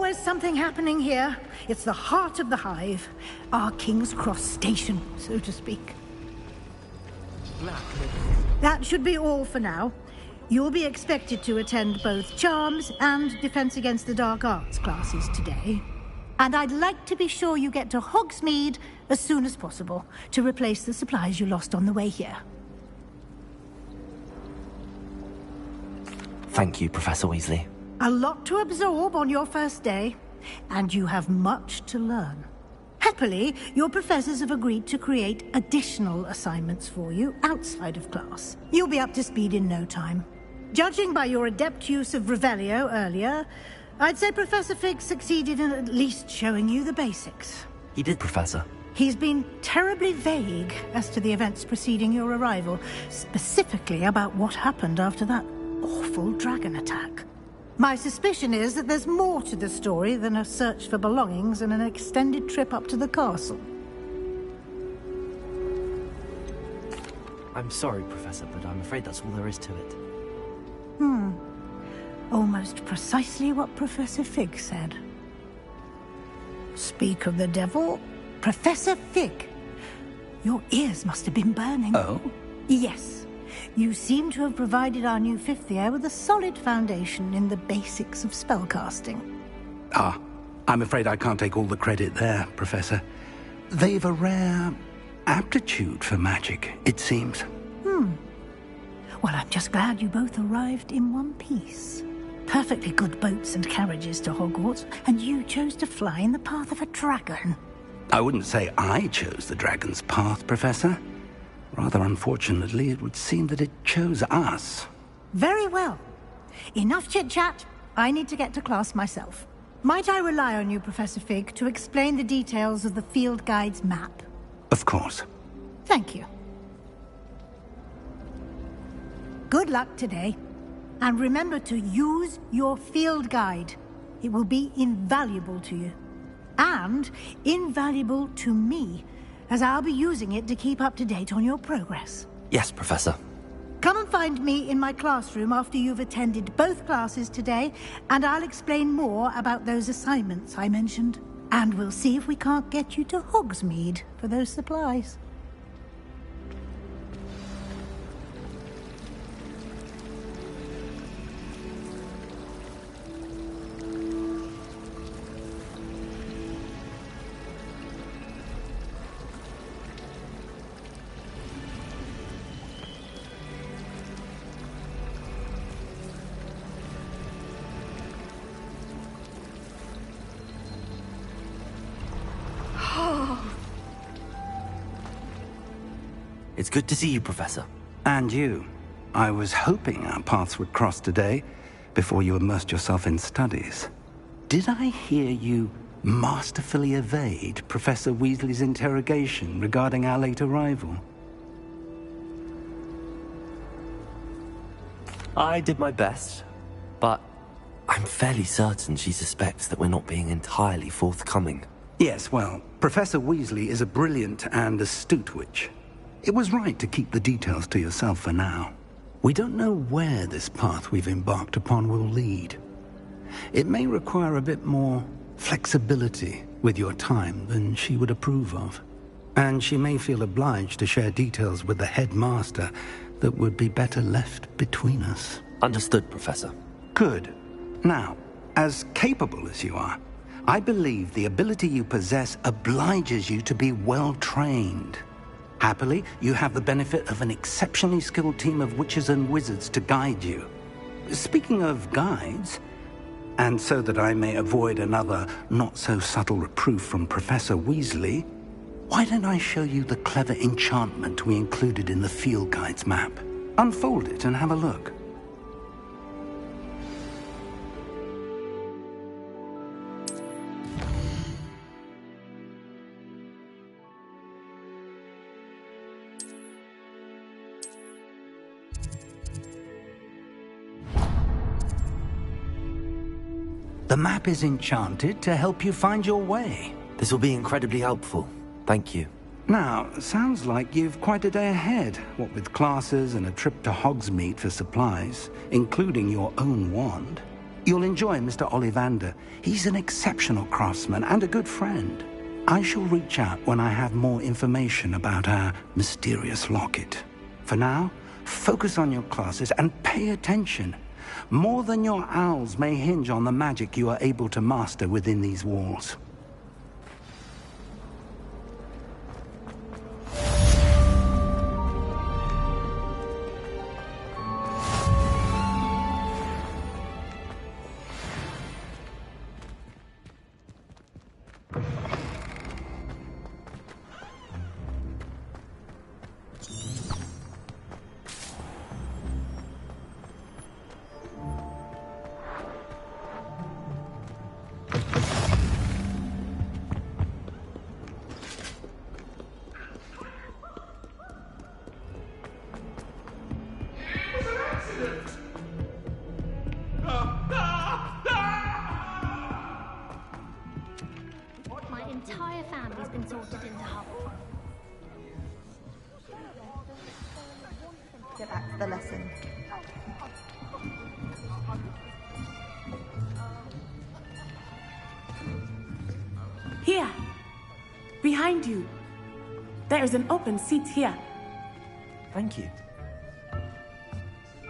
always something happening here. It's the heart of the hive. Our King's Cross station, so to speak. That should be all for now. You'll be expected to attend both Charms and Defense Against the Dark Arts classes today. And I'd like to be sure you get to Hogsmeade as soon as possible to replace the supplies you lost on the way here. Thank you, Professor Weasley. A lot to absorb on your first day, and you have much to learn. Happily, your professors have agreed to create additional assignments for you outside of class. You'll be up to speed in no time. Judging by your adept use of Revelio earlier, I'd say Professor Fig succeeded in at least showing you the basics. He did, Professor. He's been terribly vague as to the events preceding your arrival, specifically about what happened after that awful dragon attack. My suspicion is that there's more to the story than a search for belongings and an extended trip up to the castle. I'm sorry, Professor, but I'm afraid that's all there is to it. Almost precisely what Professor Fig said. Speak of the devil, Professor Fig. Your ears must have been burning. Oh? Yes. You seem to have provided our new fifth year with a solid foundation in the basics of spellcasting. Ah, I'm afraid I can't take all the credit there, Professor. They've a rare aptitude for magic, it seems. Well, I'm just glad you both arrived in one piece. Perfectly good boats and carriages to Hogwarts, and you chose to fly in the path of a dragon. I wouldn't say I chose the dragon's path, Professor. Rather unfortunately, it would seem that it chose us. Very well. Enough chit-chat. I need to get to class myself. Might I rely on you, Professor Fig, to explain the details of the field guide's map? Of course. Thank you. Good luck today. And remember to use your field guide. It will be invaluable to you. And invaluable to me, as I'll be using it to keep up to date on your progress. Yes, Professor. Come and find me in my classroom after you've attended both classes today, and I'll explain more about those assignments I mentioned. And we'll see if we can't get you to Hogsmeade for those supplies. It's good to see you, Professor. And you. I was hoping our paths would cross today, before you immersed yourself in studies. Did I hear you masterfully evade Professor Weasley's interrogation regarding our late arrival? I did my best, but I'm fairly certain she suspects that we're not being entirely forthcoming. Yes, well, Professor Weasley is a brilliant and astute witch. It was right to keep the details to yourself for now. We don't know where this path we've embarked upon will lead. It may require a bit more flexibility with your time than she would approve of. And she may feel obliged to share details with the headmaster that would be better left between us. Understood, Professor. Good. Now, as capable as you are, I believe the ability you possess obliges you to be well trained. Happily, you have the benefit of an exceptionally skilled team of witches and wizards to guide you. Speaking of guides, and so that I may avoid another not-so-subtle reproof from Professor Weasley, why don't I show you the clever enchantment we included in the field guide's map? Unfold it and have a look. The map is enchanted to help you find your way. This will be incredibly helpful. Thank you. Now, sounds like you've quite a day ahead, what with classes and a trip to Hogsmeade for supplies, including your own wand. You'll enjoy Mr. Ollivander. He's an exceptional craftsman and a good friend. I shall reach out when I have more information about our mysterious locket. For now, focus on your classes and pay attention. More than your owls may hinge on the magic you are able to master within these walls. My entire family's been sorted into Hogwarts. Get back to the lesson. Here. Behind you. There is an open seat here. Thank you.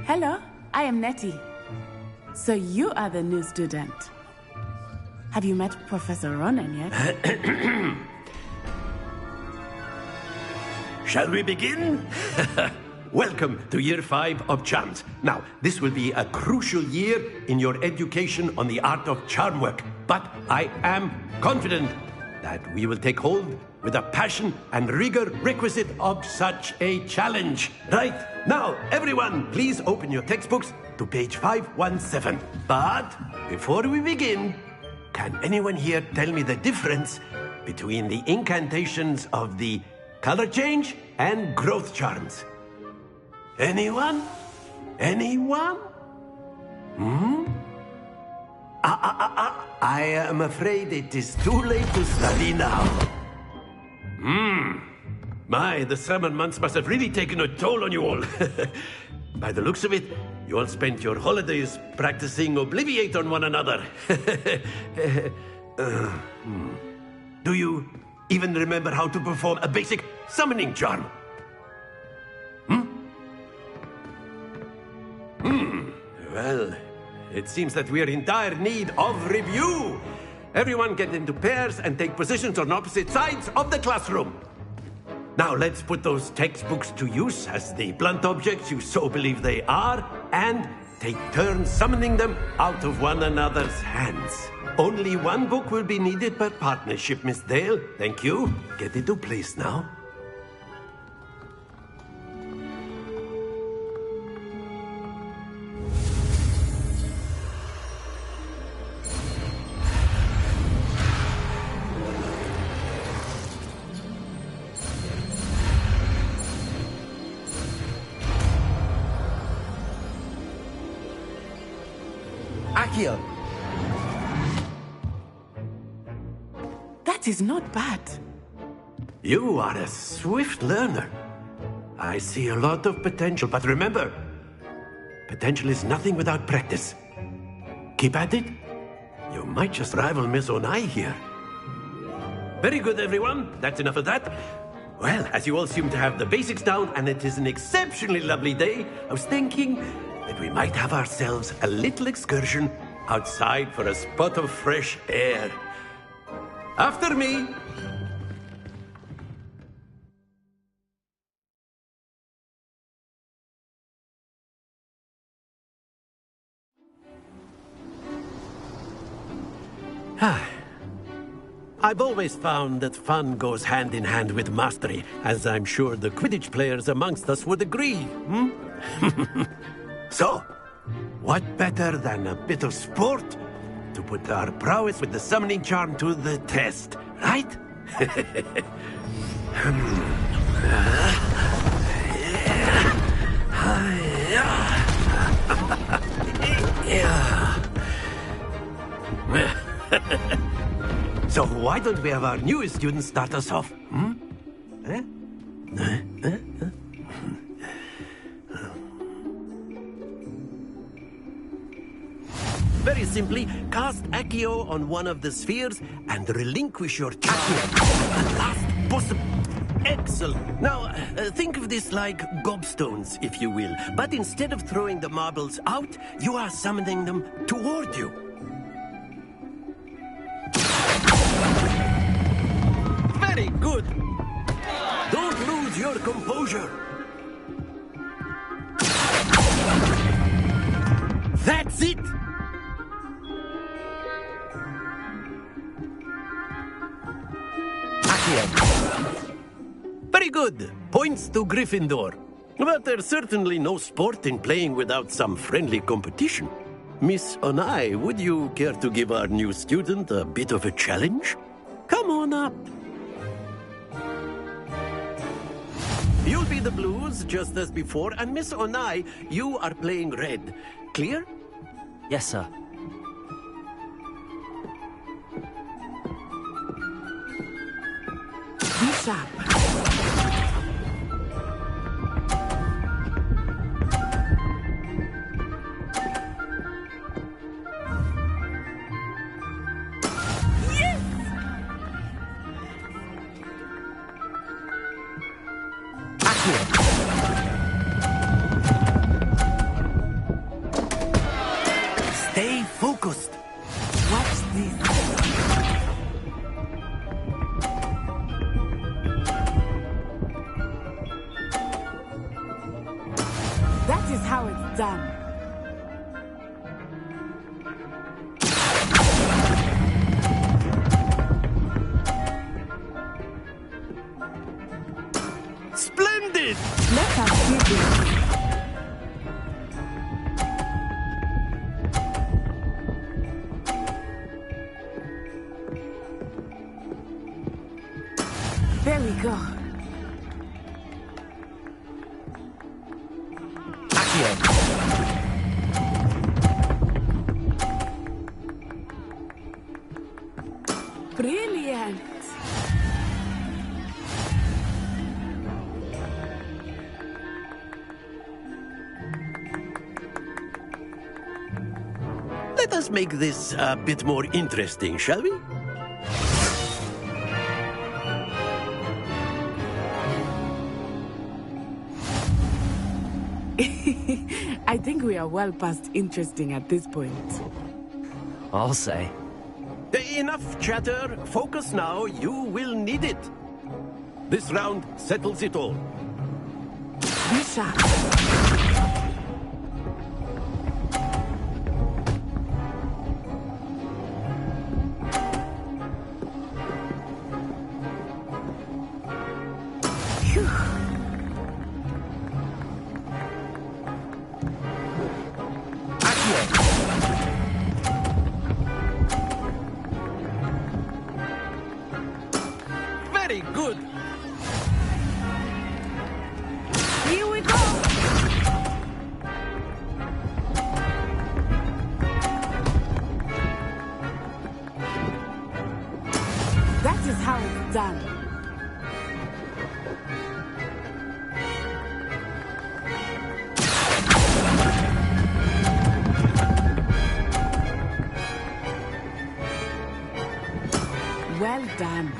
Hello, I am Nettie. So you are the new student. Have you met Professor Ronan yet? Shall we begin? Welcome to Year 5 of Charms. Now, this will be a crucial year in your education on the art of charm work. But I am confident that we will take hold with the passion and rigor requisite of such a challenge. Right, now, everyone, please open your textbooks to page 517. But before we begin, can anyone here tell me the difference between the incantations of the color change and growth charms? Anyone? Anyone? I am afraid it is too late to study now. My, the summer months must have really taken a toll on you all. By the looks of it, you all spent your holidays practicing Obliviate on one another. Do you even remember how to perform a basic summoning charm? Well, it seems that we are in dire need of review. Everyone get into pairs and take positions on opposite sides of the classroom. Now let's put those textbooks to use as the blunt objects you so believe they are, and take turns summoning them out of one another's hands. Only one book will be needed per partnership, Miss Dale. Thank you. Get into place now. Accio! That is not bad. You are a swift learner. I see a lot of potential, but remember, potential is nothing without practice. Keep at it. You might just rival Miss Onai here. Very good, everyone. That's enough of that. Well, as you all seem to have the basics down, and it is an exceptionally lovely day, I was thinking that we might have ourselves a little excursion outside for a spot of fresh air. After me. I've always found that fun goes hand in hand with mastery, as I'm sure the Quidditch players amongst us would agree. So, what better than a bit of sport to put our prowess with the summoning charm to the test, right? So why don't we have our newest student start us off? Very simply cast Accio on one of the spheres and relinquish your charge at the last possible... Excellent. Now, think of this like gobstones, if you will. But instead of throwing the marbles out, you are summoning them toward you. Very good. Don't lose your composure. That's it. Very good. Points to Gryffindor. But there's certainly no sport in playing without some friendly competition. Miss Onai, would you care to give our new student a bit of a challenge? Come on up. You'll be the blues, just as before, and Miss Onai, you are playing red. Clear? Yes, sir. Be sharp. Stay focused. Watch this. That is how it's done. Splendid! Let us do this. There we go. Brilliant. Let us make this a bit more interesting, shall we? I think we are well past interesting at this point. I'll say. Enough chatter. Focus now. You will need it. This round settles it all. Be sharp. Very good. Here we go. That is how it's done. Well done.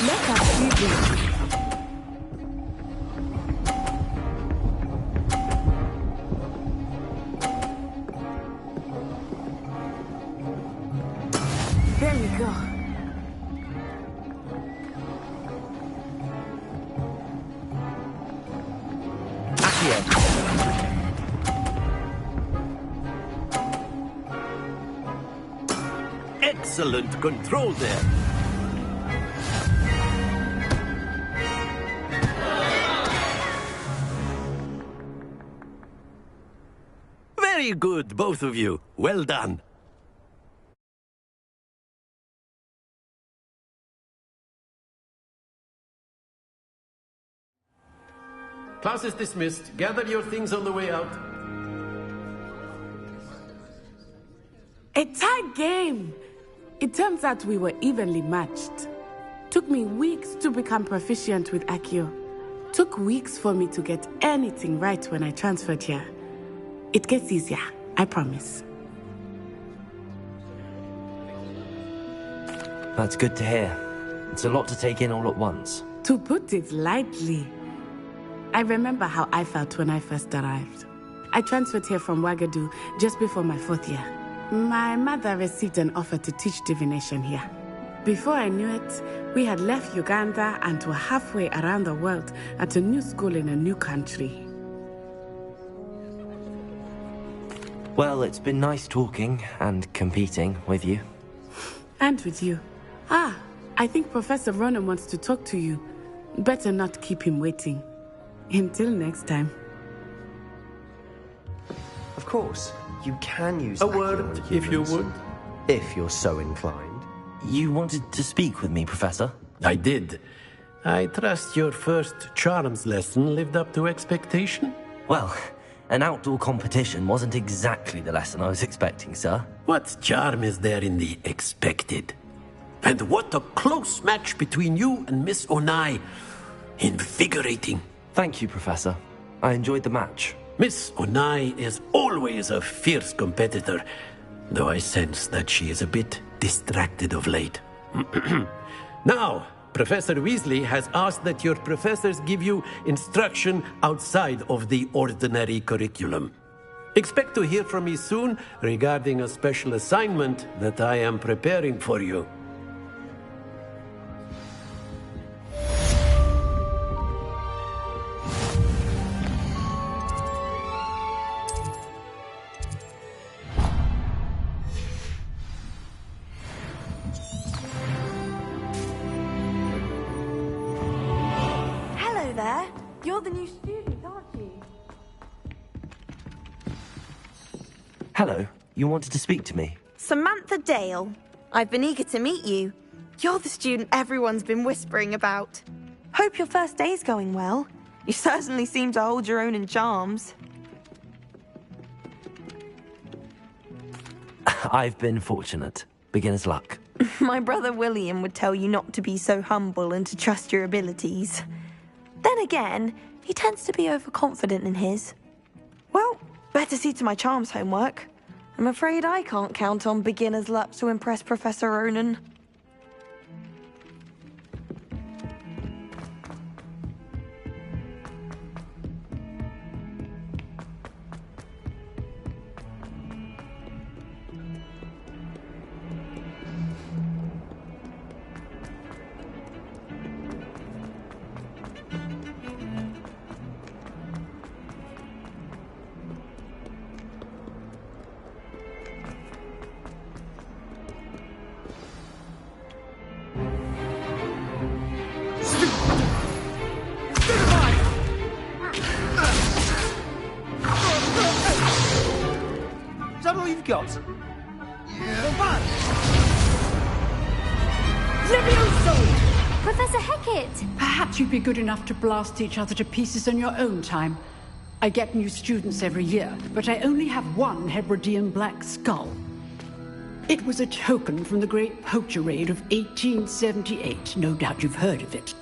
Let us see this. There we go. Excellent control there. Very good, both of you. Well done. Class is dismissed. Gather your things on the way out. A tight game. It turns out we were evenly matched. Took me weeks to become proficient with Accio. Took weeks for me to get anything right when I transferred here. It gets easier, I promise. That's good to hear. It's a lot to take in all at once. To put it lightly, I remember how I felt when I first arrived. I transferred here from Wagadu just before my 4th year. My mother received an offer to teach divination here. Before I knew it, we had left Uganda and were halfway around the world at a new school in a new country. Well, it's been nice talking and competing with you. And with you. I think Professor Ronan wants to talk to you. Better not keep him waiting. Until next time. Of course, you can use A that word, on if you humans, would. if you're so inclined. You wanted to speak with me, Professor? I did. I trust your first charms lesson lived up to expectation? Well, an outdoor competition wasn't exactly the lesson I was expecting, sir. What charm is there in the expected? And what a close match between you and Miss Onai. Invigorating. Thank you, Professor. I enjoyed the match. Miss Onai is always a fierce competitor, though I sense that she is a bit distracted of late. Now, Professor Weasley has asked that your professors give you instruction outside of the ordinary curriculum. Expect to hear from me soon regarding a special assignment that I am preparing for you. Hello there. You're the new student, aren't you? Hello. You wanted to speak to me? Samantha Dale. I've been eager to meet you. You're the student everyone's been whispering about. Hope your first day's going well. You certainly seem to hold your own in charms. I've been fortunate. Beginner's luck. My brother William would tell you not to be so humble and to trust your abilities. Then again, he tends to be overconfident in his. Well, better see to my charms homework. I'm afraid I can't count on beginner's luck to impress Professor Ronan. Is that all you've got? Levioso! Professor Hecat! Perhaps you'd be good enough to blast each other to pieces on your own time. I get new students every year, but I only have one Hebridean black skull. It was a token from the Great Poacher Raid of 1878. No doubt you've heard of it.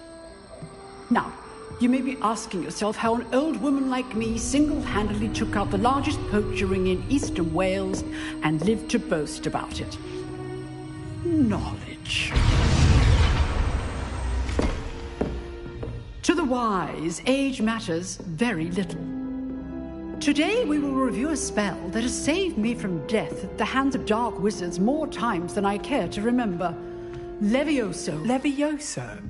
Now, you may be asking yourself how an old woman like me single-handedly took out the largest poacher ring in eastern Wales and lived to boast about it. Knowledge. To the wise, age matters very little. Today we will review a spell that has saved me from death at the hands of dark wizards more times than I care to remember. Levioso. Levioso?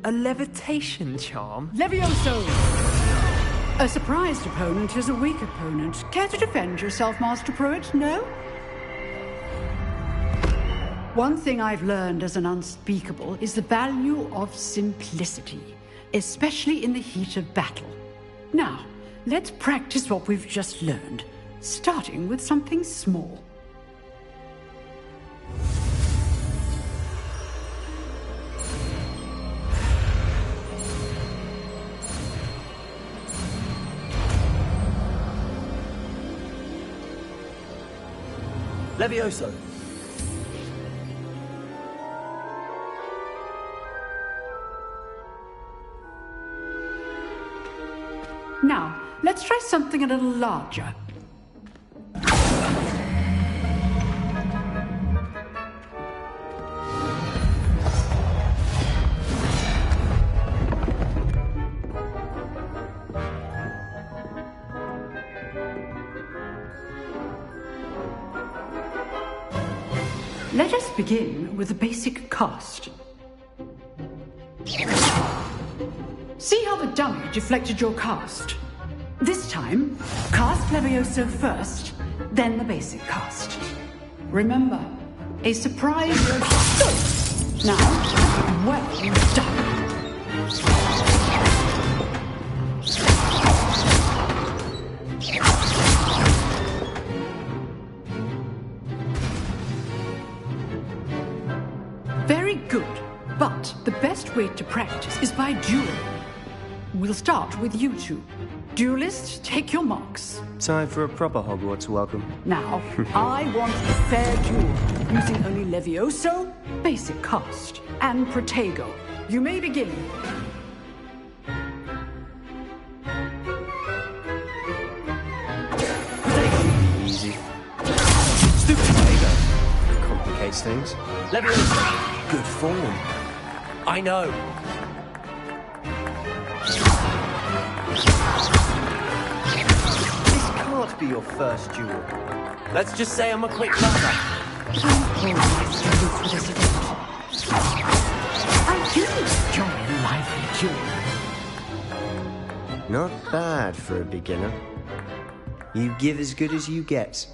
A levitation charm? Levioso! A surprised opponent is a weak opponent. Care to defend yourself, Master Pruitt? No? One thing I've learned as an unspeakable is the value of simplicity, especially in the heat of battle. Now, let's practice what we've just learned, starting with something small. Levioso. Now, let's try something a little larger. Let us begin with the basic cast. See how the dummy deflected your cast? This time, cast Levioso first, then the basic cast. Remember, a surprise good. Now, well done. Very good, but the best way to practice is by dueling. We'll start with you two. Duelists, take your marks. Time for a proper Hogwarts welcome. Now, I want a fair duel, using only Levioso, basic cast, and Protego. You may begin. Easy. Stupid Protego. Complicates things. Levioso. Good form. I know. This can't be your first duel. Let's just say I'm a quick learner. I do enjoy a lively duel. Not bad for a beginner. You give as good as you get.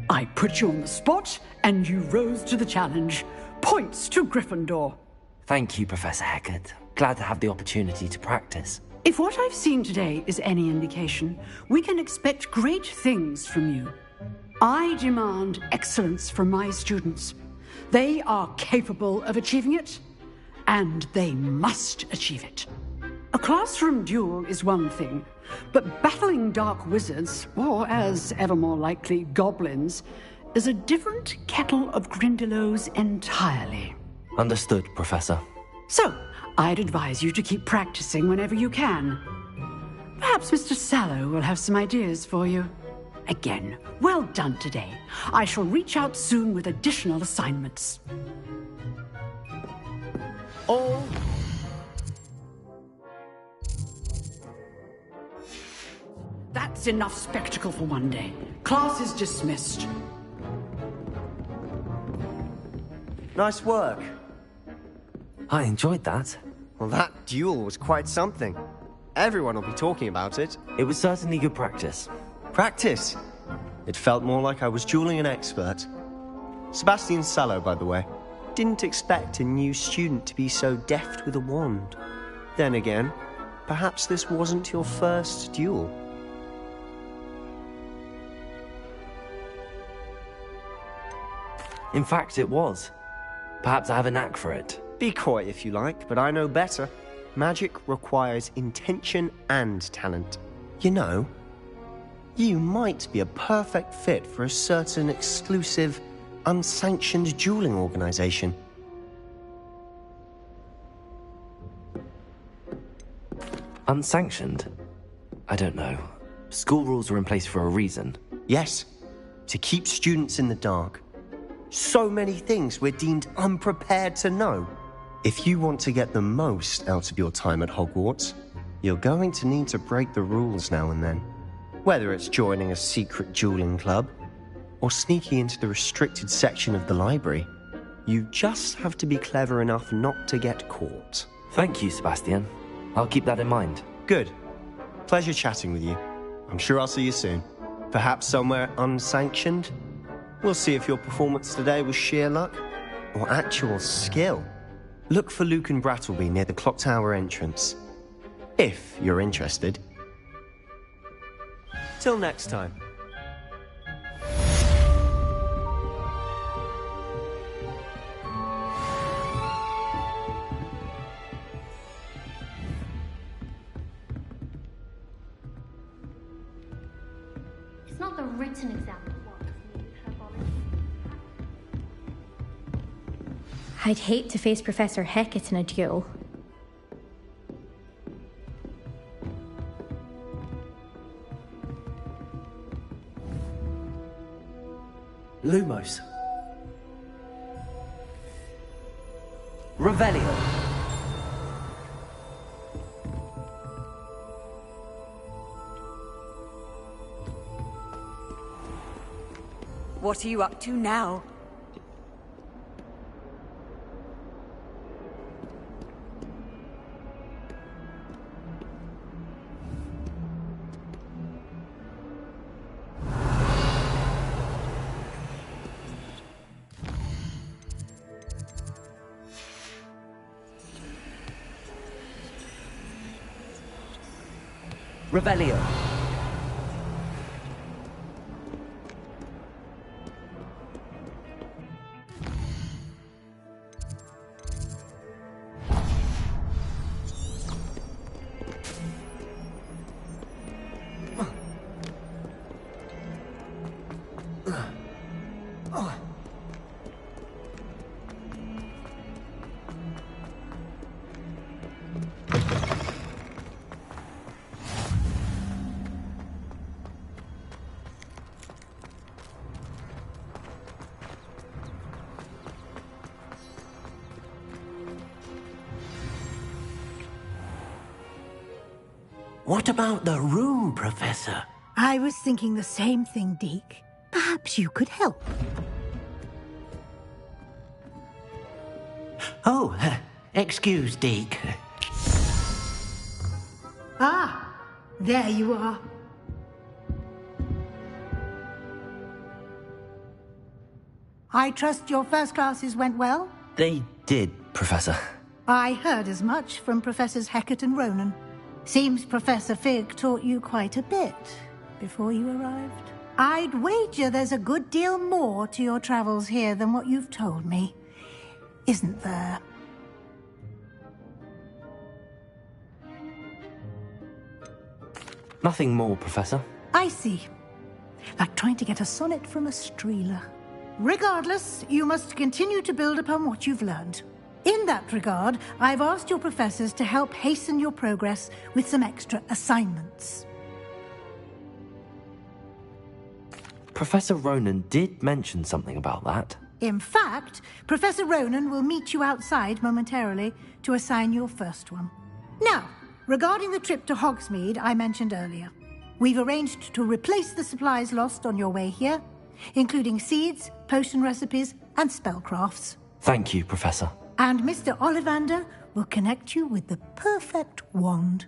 I put you on the spot, and you rose to the challenge. Points to Gryffindor. Thank you, Professor Hecat. Glad to have the opportunity to practice. If what I've seen today is any indication, we can expect great things from you. I demand excellence from my students. They are capable of achieving it, and they must achieve it. A classroom duel is one thing, but battling dark wizards, or as ever more likely, goblins, is a different kettle of Grindylows entirely. Understood, Professor. So, I'd advise you to keep practicing whenever you can. Perhaps Mr. Sallow will have some ideas for you. Again, well done today. I shall reach out soon with additional assignments. Oh! That's enough spectacle for one day. Class is dismissed. Nice work. I enjoyed that. Well, that duel was quite something. Everyone will be talking about it. It was certainly good practice. Practice? It felt more like I was dueling an expert. Sebastian Sallow, by the way. Didn't expect a new student to be so deft with a wand. Then again, perhaps this wasn't your first duel. In fact, it was. Perhaps I have a knack for it. Be coy if you like, but I know better. Magic requires intention and talent. You know, you might be a perfect fit for a certain exclusive, unsanctioned dueling organization. Unsanctioned? I don't know. School rules are in place for a reason. Yes, to keep students in the dark. So many things we're deemed unprepared to know. If you want to get the most out of your time at Hogwarts, you're going to need to break the rules now and then. Whether it's joining a secret dueling club, or sneaking into the restricted section of the library, you just have to be clever enough not to get caught. Thank you, Sebastian. I'll keep that in mind. Good. Pleasure chatting with you. I'm sure I'll see you soon. Perhaps somewhere unsanctioned? We'll see if your performance today was sheer luck or actual skill. Look for Luke and Brattleby near the clock tower entrance, if you're interested. Till next time. It's not the written exam that works for me, Herbolis. I'd hate to face Professor Hecat in a duel. Lumos. Revelio. What are you up to now? Revelio. What about the room, Professor? I was thinking the same thing, Deke. Perhaps you could help. Oh, excuse, Deke. Ah, there you are. I trust your first classes went well? They did, Professor. I heard as much from Professors Hecat and Ronan. Seems Professor Fig taught you quite a bit before you arrived. I'd wager there's a good deal more to your travels here than what you've told me. Isn't there? Nothing more, Professor. I see. Like trying to get a sonnet from a streeler. Regardless, you must continue to build upon what you've learned. In that regard, I've asked your professors to help hasten your progress with some extra assignments. Professor Ronan did mention something about that. In fact, Professor Ronan will meet you outside momentarily to assign your first one. Now, regarding the trip to Hogsmeade I mentioned earlier, we've arranged to replace the supplies lost on your way here, including seeds, potion recipes, and spellcrafts. Thank you, Professor. And Mr. Ollivander will connect you with the perfect wand.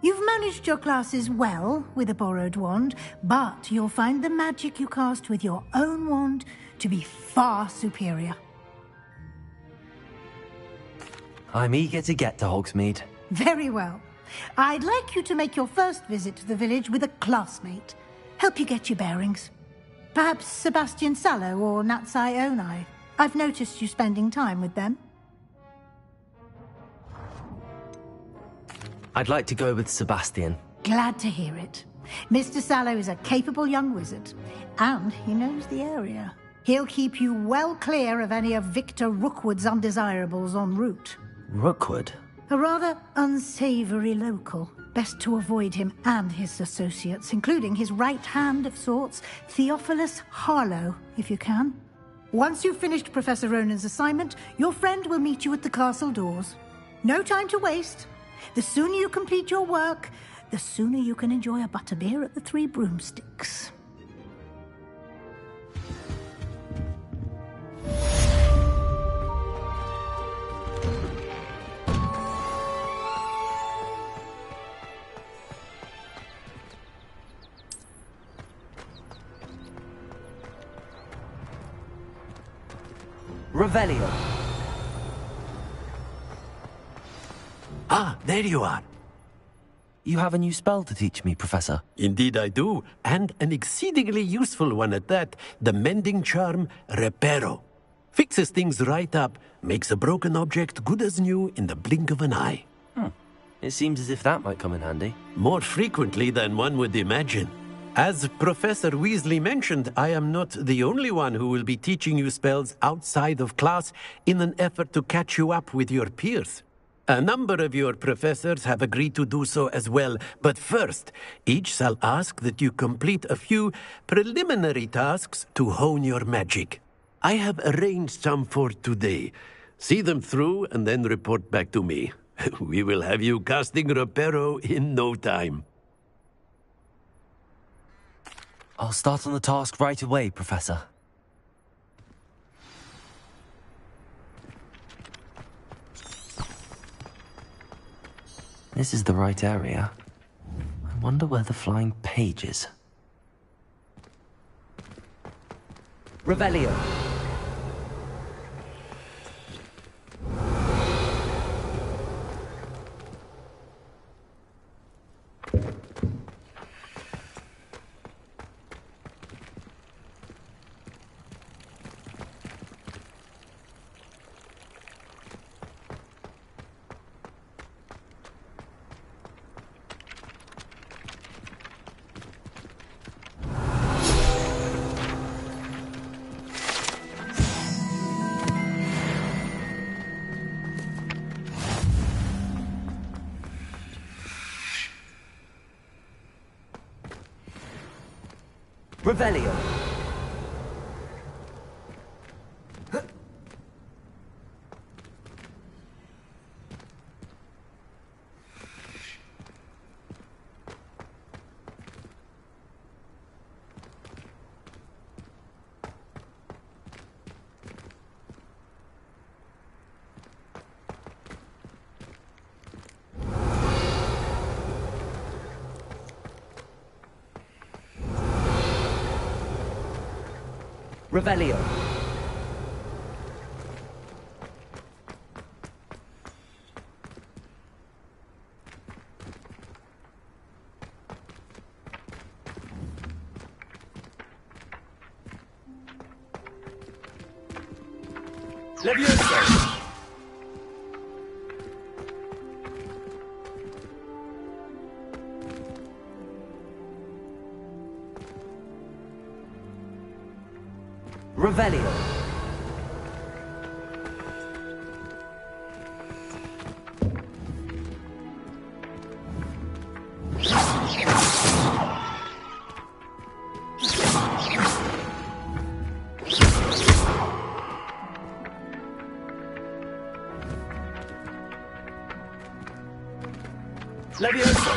You've managed your classes well with a borrowed wand, but you'll find the magic you cast with your own wand to be far superior. I'm eager to get to Hogsmeade. Very well. I'd like you to make your first visit to the village with a classmate. Help you get your bearings. Perhaps Sebastian Sallow or Natsai Onai. I've noticed you spending time with them. I'd like to go with Sebastian. Glad to hear it. Mr. Sallow is a capable young wizard, and he knows the area. He'll keep you well clear of any of Victor Rookwood's undesirables en route. Rookwood? A rather unsavory local. Best to avoid him and his associates, including his right hand of sorts, Theophilus Harlow, if you can. Once you've finished Professor Ronan's assignment, your friend will meet you at the castle doors. No time to waste. The sooner you complete your work, the sooner you can enjoy a butterbeer at the Three Broomsticks. Revelio. Ah, there you are. You have a new spell to teach me, Professor. Indeed I do, and an exceedingly useful one at that. The mending charm, Reparo. Fixes things right up, makes a broken object good as new in the blink of an eye. It seems as if that might come in handy. More frequently than one would imagine. As Professor Weasley mentioned, I am not the only one who will be teaching you spells outside of class in an effort to catch you up with your peers. A number of your professors have agreed to do so as well, but first, each shall ask that you complete a few preliminary tasks to hone your magic. I have arranged some for today. See them through and then report back to me. We will have you casting Reparo in no time. I'll start on the task right away, Professor. This is the right area. I wonder where the flying page is. Revelio. Revelio. Revelio. Levioso. Revelio. Levioso.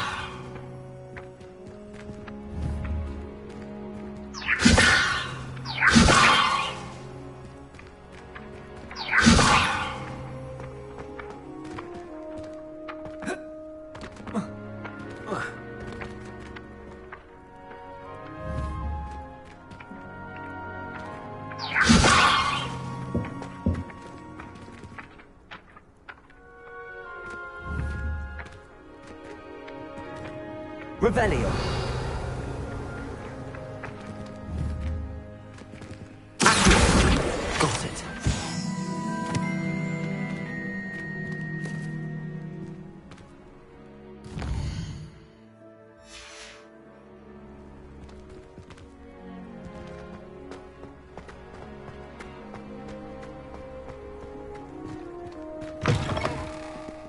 Revelio. Got it.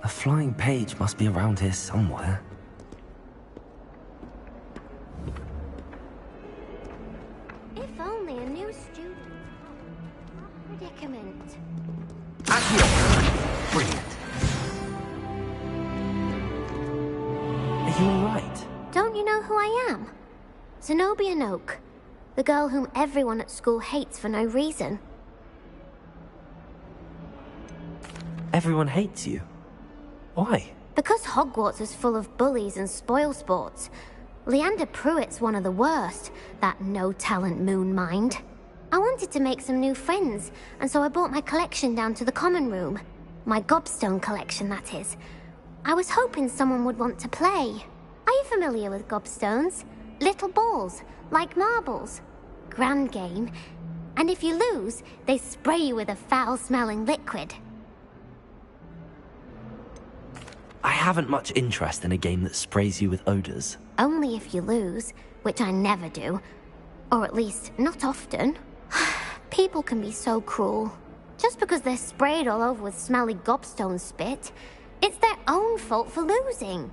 A flying page must be around here somewhere. Zenobia Noak, the girl whom everyone at school hates for no reason. Everyone hates you? Why? Because Hogwarts is full of bullies and spoilsports. Leander Pruitt's one of the worst, that no-talent moon mind. I wanted to make some new friends, and so I brought my collection down to the common room. My gobstone collection, that is. I was hoping someone would want to play. Are you familiar with gobstones? Little balls, like marbles. Grand game. And if you lose, they spray you with a foul-smelling liquid. I haven't much interest in a game that sprays you with odors. Only if you lose, which I never do. Or at least, not often. People can be so cruel. Just because they're sprayed all over with smelly gobstone spit, it's their own fault for losing.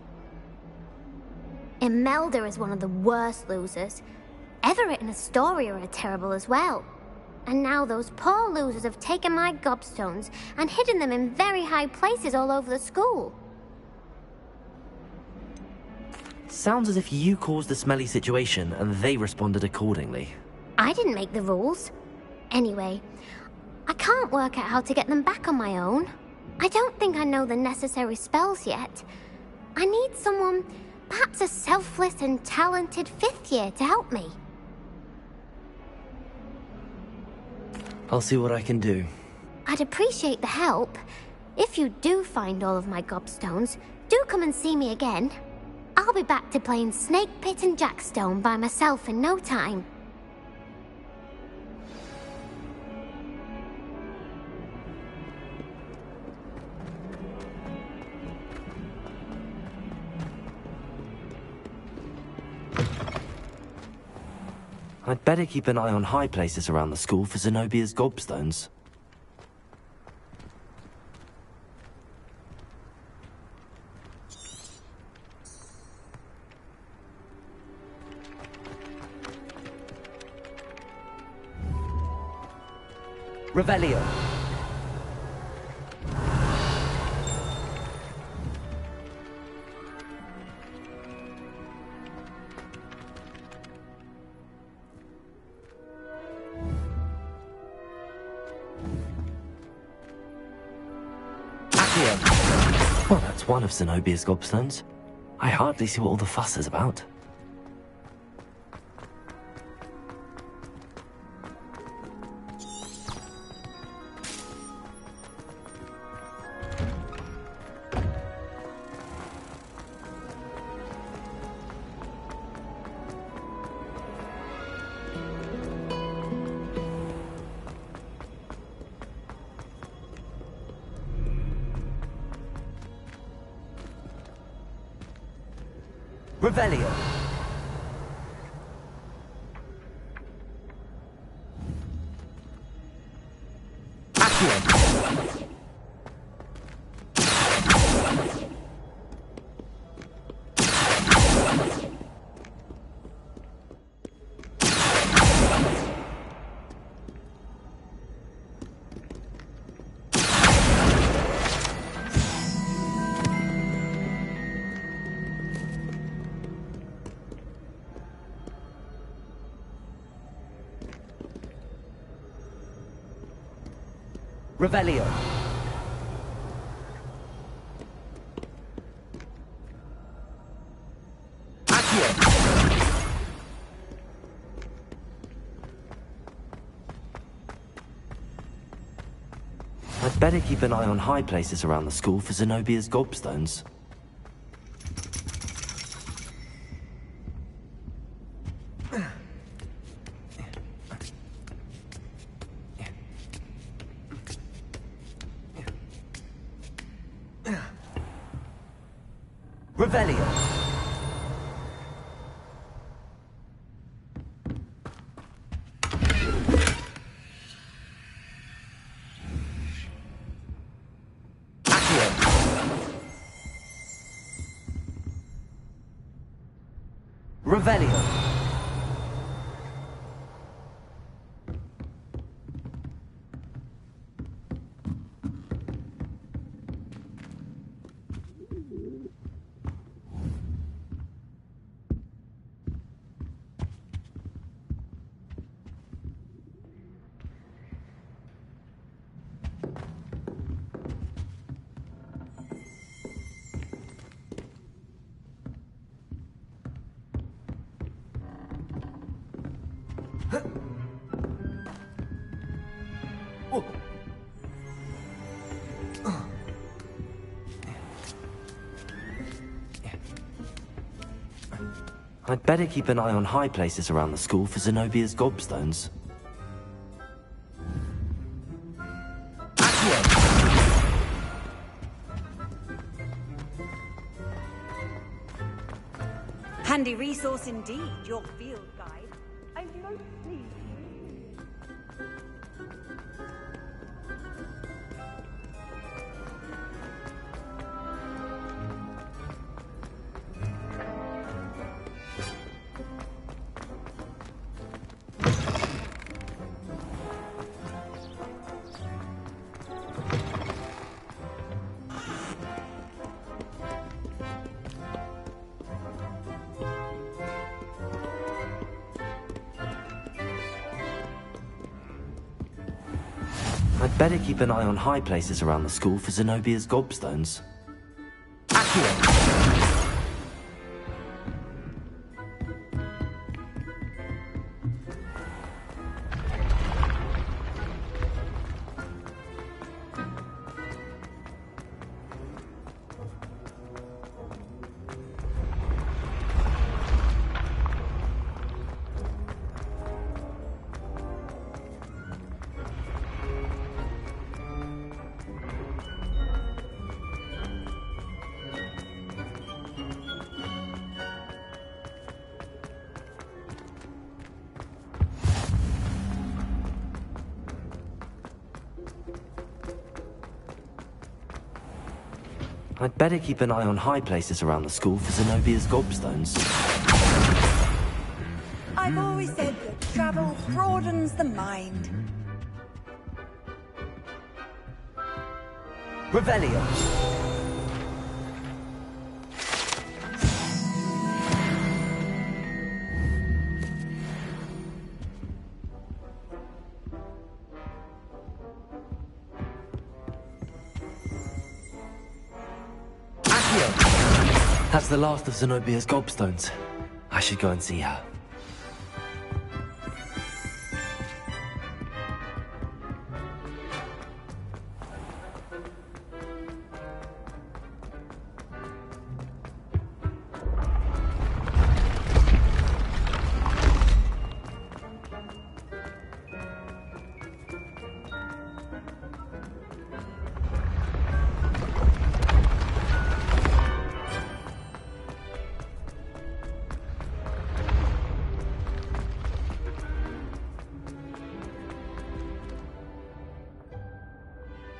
Imelda is one of the worst losers. Everett and Astoria are terrible as well. And now those poor losers have taken my gobstones and hidden them in very high places all over the school. Sounds as if you caused the smelly situation and they responded accordingly. I didn't make the rules. Anyway, I can't work out how to get them back on my own. I don't think I know the necessary spells yet. I need someone, perhaps a selfless and talented 5th year to help me. I'll see what I can do. I'd appreciate the help. If you do find all of my gobstones, do come and see me again. I'll be back to playing Snake Pit and Jackstone by myself in no time. I'd better keep an eye on high places around the school for Zenobia's gobstones. Revelio. Well, that's one of Zenobia's gobstones. I hardly see what all the fuss is about. Revelio. Accio. Revelio. Accio. I'd better keep an eye on high places around the school for Zenobia's gobstones. Revelio. Accio. Revelio. I'd better keep an eye on high places around the school for Zenobia's gobstones. Accio. Handy resource indeed, your field guide. I'm most pleased. I'd better keep an eye on high places around the school for Zenobia's gobstones. I'd better keep an eye on high places around the school for Zenobia's gobstones. I've always said that travel broadens the mind. Revelio! That's the last of Zenobia's gobstones. I should go and see her.